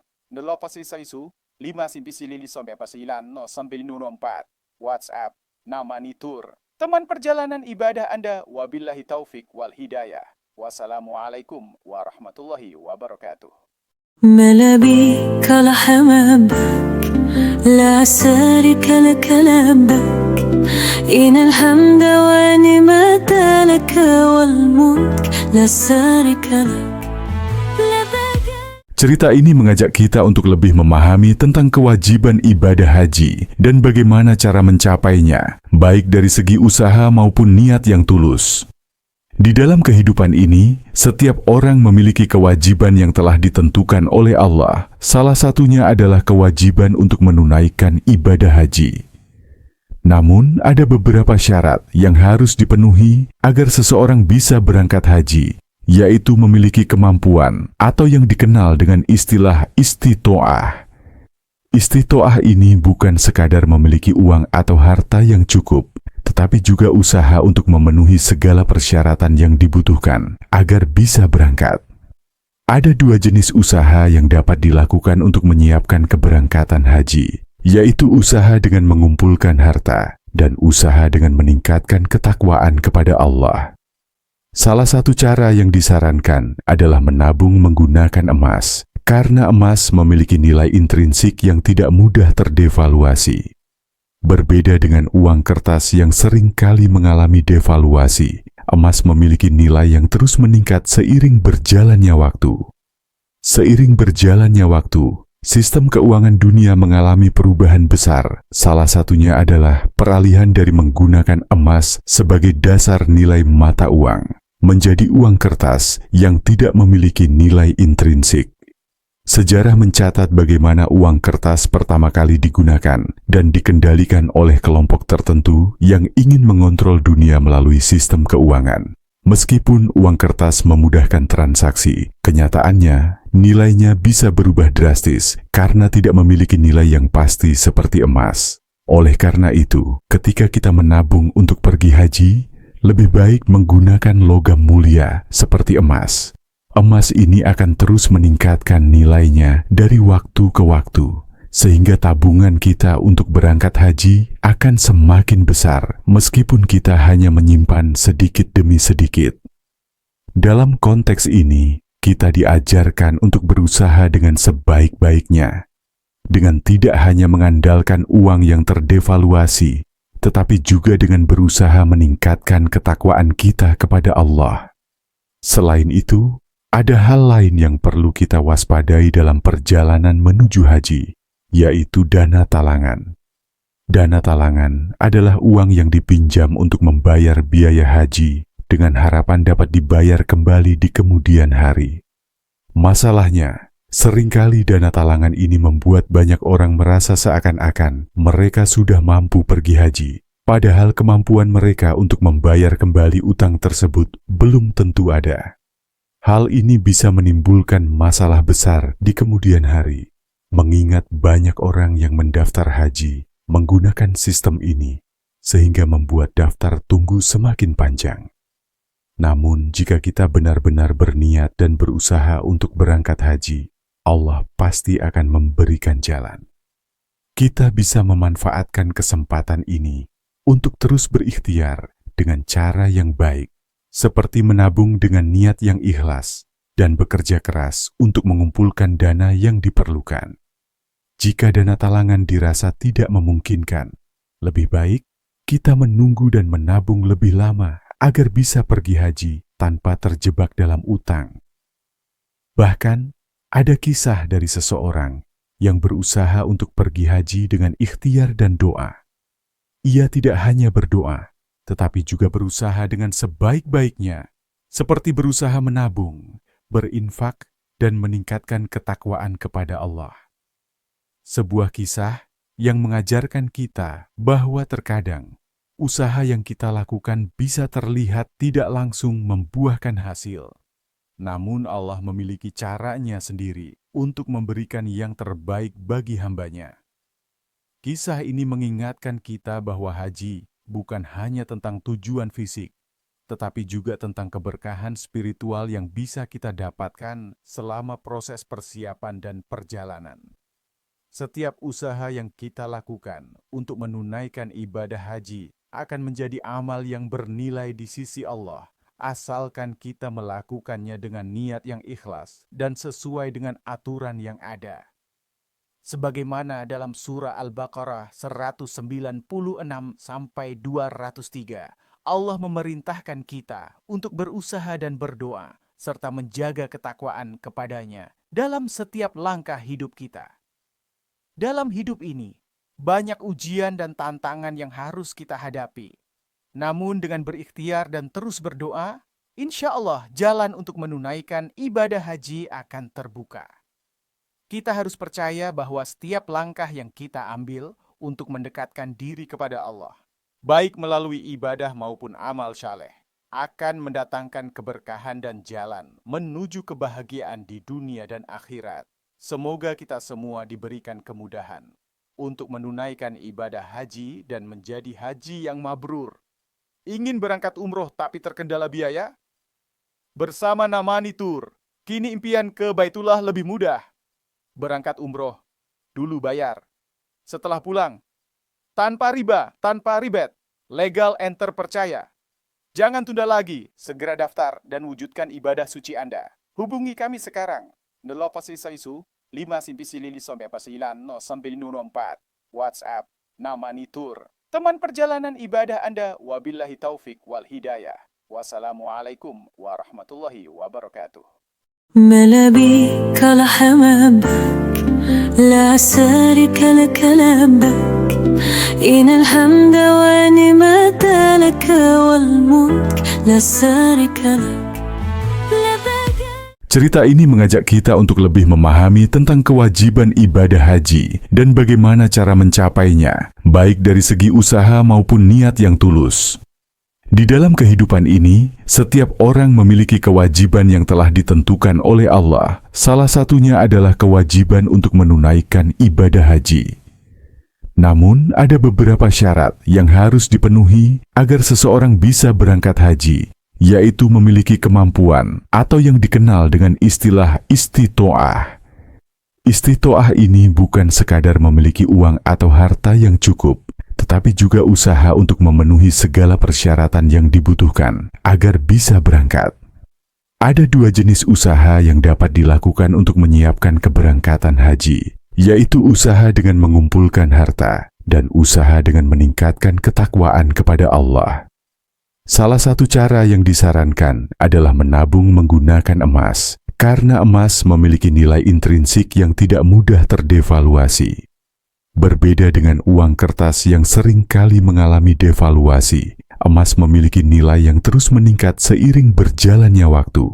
0819-599-994. WhatsApp, Namani Tour. Teman perjalanan ibadah Anda, wabillahi taufik wal hidayah. Wassalamualaikum warahmatullahi wabarakatuh. ملابيك لحم بك لا شريك لك لبك إن الحمد ونعمة لك والملك لا شريك لك. Cerita ini mengajak kita untuk lebih memahami tentang kewajiban ibadah haji dan bagaimana cara mencapainya, baik dari segi usaha maupun niat yang tulus. Di dalam kehidupan ini, setiap orang memiliki kewajiban yang telah ditentukan oleh Allah. Salah satunya adalah kewajiban untuk menunaikan ibadah haji. Namun, ada beberapa syarat yang harus dipenuhi agar seseorang bisa berangkat haji, yaitu memiliki kemampuan atau yang dikenal dengan istilah istitoah. Istitoah ini bukan sekadar memiliki uang atau harta yang cukup, tetapi juga usaha untuk memenuhi segala persyaratan yang dibutuhkan agar bisa berangkat. Ada dua jenis usaha yang dapat dilakukan untuk menyiapkan keberangkatan haji, yaitu usaha dengan mengumpulkan harta dan usaha dengan meningkatkan ketakwaan kepada Allah. Salah satu cara yang disarankan adalah menabung menggunakan emas, karena emas memiliki nilai intrinsik yang tidak mudah terdevaluasi. Berbeda dengan uang kertas yang sering kali mengalami devaluasi, emas memiliki nilai yang terus meningkat seiring berjalannya waktu. Seiring berjalannya waktu, sistem keuangan dunia mengalami perubahan besar. Salah satunya adalah peralihan dari menggunakan emas sebagai dasar nilai mata uang, menjadi uang kertas yang tidak memiliki nilai intrinsik. Sejarah mencatat bagaimana uang kertas pertama kali digunakan dan dikendalikan oleh kelompok tertentu yang ingin mengontrol dunia melalui sistem keuangan. Meskipun uang kertas memudahkan transaksi, kenyataannya nilainya bisa berubah drastis karena tidak memiliki nilai yang pasti seperti emas. Oleh karena itu, ketika kita menabung untuk pergi haji, lebih baik menggunakan logam mulia seperti emas. Emas ini akan terus meningkatkan nilainya dari waktu ke waktu, sehingga tabungan kita untuk berangkat haji akan semakin besar meskipun kita hanya menyimpan sedikit demi sedikit. Dalam konteks ini, kita diajarkan untuk berusaha dengan sebaik-baiknya, dengan tidak hanya mengandalkan uang yang terdevaluasi, tetapi juga dengan berusaha meningkatkan ketakwaan kita kepada Allah. Selain itu, ada hal lain yang perlu kita waspadai dalam perjalanan menuju haji, yaitu dana talangan. Dana talangan adalah uang yang dipinjam untuk membayar biaya haji dengan harapan dapat dibayar kembali di kemudian hari. Masalahnya, seringkali dana talangan ini membuat banyak orang merasa seakan-akan mereka sudah mampu pergi haji, padahal kemampuan mereka untuk membayar kembali utang tersebut belum tentu ada. Hal ini bisa menimbulkan masalah besar di kemudian hari, mengingat banyak orang yang mendaftar haji menggunakan sistem ini, sehingga membuat daftar tunggu semakin panjang. Namun, jika kita benar-benar berniat dan berusaha untuk berangkat haji, Allah pasti akan memberikan jalan. Kita bisa memanfaatkan kesempatan ini untuk terus berikhtiar dengan cara yang baik, seperti menabung dengan niat yang ikhlas dan bekerja keras untuk mengumpulkan dana yang diperlukan. Jika dana talangan dirasa tidak memungkinkan, lebih baik kita menunggu dan menabung lebih lama agar bisa pergi haji tanpa terjebak dalam utang. Bahkan, ada kisah dari seseorang yang berusaha untuk pergi haji dengan ikhtiar dan doa. Ia tidak hanya berdoa, tetapi juga berusaha dengan sebaik-baiknya, seperti berusaha menabung, berinfak, dan meningkatkan ketakwaan kepada Allah. Sebuah kisah yang mengajarkan kita bahwa terkadang usaha yang kita lakukan bisa terlihat tidak langsung membuahkan hasil. Namun Allah memiliki caranya sendiri untuk memberikan yang terbaik bagi hamba-Nya. Kisah ini mengingatkan kita bahwa haji bukan hanya tentang tujuan fisik, tetapi juga tentang keberkahan spiritual yang bisa kita dapatkan selama proses persiapan dan perjalanan. Setiap usaha yang kita lakukan untuk menunaikan ibadah haji akan menjadi amal yang bernilai di sisi Allah, asalkan kita melakukannya dengan niat yang ikhlas dan sesuai dengan aturan yang ada. Sebagaimana dalam surah Al-Baqarah 196-203, Allah memerintahkan kita untuk berusaha dan berdoa, serta menjaga ketakwaan kepadanya dalam setiap langkah hidup kita. Dalam hidup ini, banyak ujian dan tantangan yang harus kita hadapi. Namun dengan berikhtiar dan terus berdoa, insya Allah jalan untuk menunaikan ibadah haji akan terbuka. Kita harus percaya bahwa setiap langkah yang kita ambil untuk mendekatkan diri kepada Allah, baik melalui ibadah maupun amal saleh, akan mendatangkan keberkahan dan jalan menuju kebahagiaan di dunia dan akhirat. Semoga kita semua diberikan kemudahan untuk menunaikan ibadah haji dan menjadi haji yang mabrur. Ingin berangkat umroh tapi terkendala biaya? Bersama Namani Tour, kini impian ke Baitullah lebih mudah. Berangkat umroh, dulu bayar. Setelah pulang, tanpa riba, tanpa ribet, legal and terpercaya. Jangan tunda lagi, segera daftar dan wujudkan ibadah suci Anda. Hubungi kami sekarang. 081 599 WhatsApp Namani Tour. Teman perjalanan ibadah Anda, wabillahi taufik wal hidayah. Wassalamualaikum warahmatullahi wabarakatuh. ملابيك لحمابك لا شريك لك لبك إن الحمد ونعمة لك والملك لا شريك لك. Cerita ini mengajak kita untuk lebih memahami tentang kewajiban ibadah haji dan bagaimana cara mencapainya, baik dari segi usaha maupun niat yang tulus. Di dalam kehidupan ini, setiap orang memiliki kewajiban yang telah ditentukan oleh Allah. Salah satunya adalah kewajiban untuk menunaikan ibadah haji. Namun, ada beberapa syarat yang harus dipenuhi agar seseorang bisa berangkat haji, yaitu memiliki kemampuan atau yang dikenal dengan istilah istitoah. Istitoah ini bukan sekadar memiliki uang atau harta yang cukup, tetapi juga usaha untuk memenuhi segala persyaratan yang dibutuhkan agar bisa berangkat. Ada dua jenis usaha yang dapat dilakukan untuk menyiapkan keberangkatan haji, yaitu usaha dengan mengumpulkan harta dan usaha dengan meningkatkan ketakwaan kepada Allah. Salah satu cara yang disarankan adalah menabung menggunakan emas, karena emas memiliki nilai intrinsik yang tidak mudah terdevaluasi. Berbeda dengan uang kertas yang sering kali mengalami devaluasi, emas memiliki nilai yang terus meningkat seiring berjalannya waktu.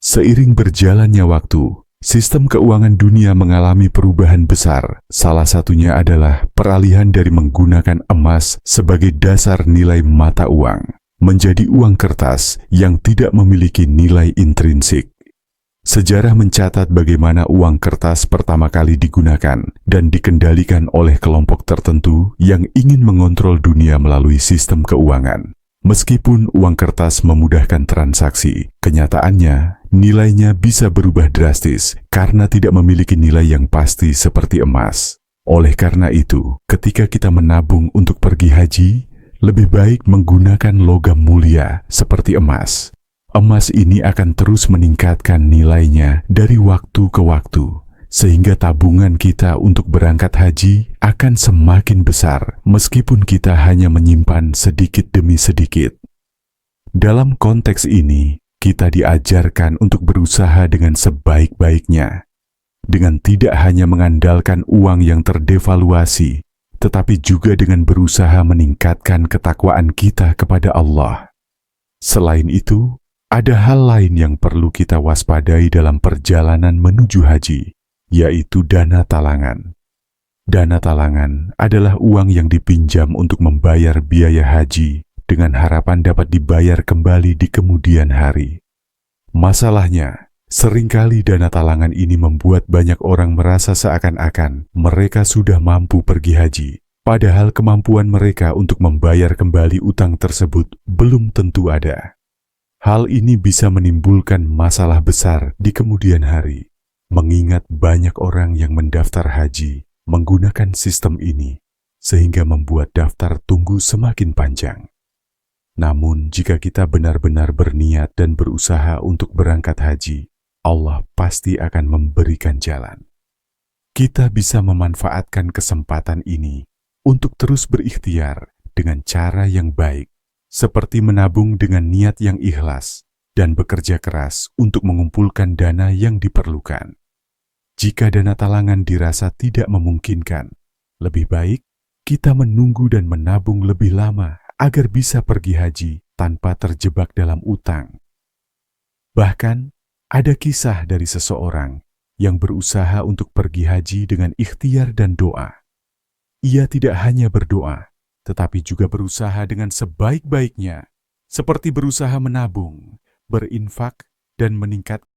Seiring berjalannya waktu, sistem keuangan dunia mengalami perubahan besar. Salah satunya adalah peralihan dari menggunakan emas sebagai dasar nilai mata uang menjadi uang kertas yang tidak memiliki nilai intrinsik. Sejarah mencatat bagaimana uang kertas pertama kali digunakan dan dikendalikan oleh kelompok tertentu yang ingin mengontrol dunia melalui sistem keuangan. Meskipun uang kertas memudahkan transaksi, kenyataannya nilainya bisa berubah drastis karena tidak memiliki nilai yang pasti seperti emas. Oleh karena itu, ketika kita menabung untuk pergi haji, lebih baik menggunakan logam mulia seperti emas. Emas ini akan terus meningkatkan nilainya dari waktu ke waktu, sehingga tabungan kita untuk berangkat haji akan semakin besar meskipun kita hanya menyimpan sedikit demi sedikit. Dalam konteks ini, kita diajarkan untuk berusaha dengan sebaik-baiknya, dengan tidak hanya mengandalkan uang yang terdevaluasi, tetapi juga dengan berusaha meningkatkan ketakwaan kita kepada Allah. Selain itu, ada hal lain yang perlu kita waspadai dalam perjalanan menuju haji, yaitu dana talangan. Dana talangan adalah uang yang dipinjam untuk membayar biaya haji dengan harapan dapat dibayar kembali di kemudian hari. Masalahnya, seringkali dana talangan ini membuat banyak orang merasa seakan-akan mereka sudah mampu pergi haji, padahal kemampuan mereka untuk membayar kembali utang tersebut belum tentu ada. Hal ini bisa menimbulkan masalah besar di kemudian hari, mengingat banyak orang yang mendaftar haji menggunakan sistem ini, sehingga membuat daftar tunggu semakin panjang. Namun, jika kita benar-benar berniat dan berusaha untuk berangkat haji, Allah pasti akan memberikan jalan. Kita bisa memanfaatkan kesempatan ini untuk terus berikhtiar dengan cara yang baik, seperti menabung dengan niat yang ikhlas dan bekerja keras untuk mengumpulkan dana yang diperlukan. Jika dana talangan dirasa tidak memungkinkan, lebih baik kita menunggu dan menabung lebih lama agar bisa pergi haji tanpa terjebak dalam utang. Bahkan, ada kisah dari seseorang yang berusaha untuk pergi haji dengan ikhtiar dan doa. Ia tidak hanya berdoa, tetapi juga berusaha dengan sebaik-baiknya, seperti berusaha menabung, berinfak, dan meningkatkan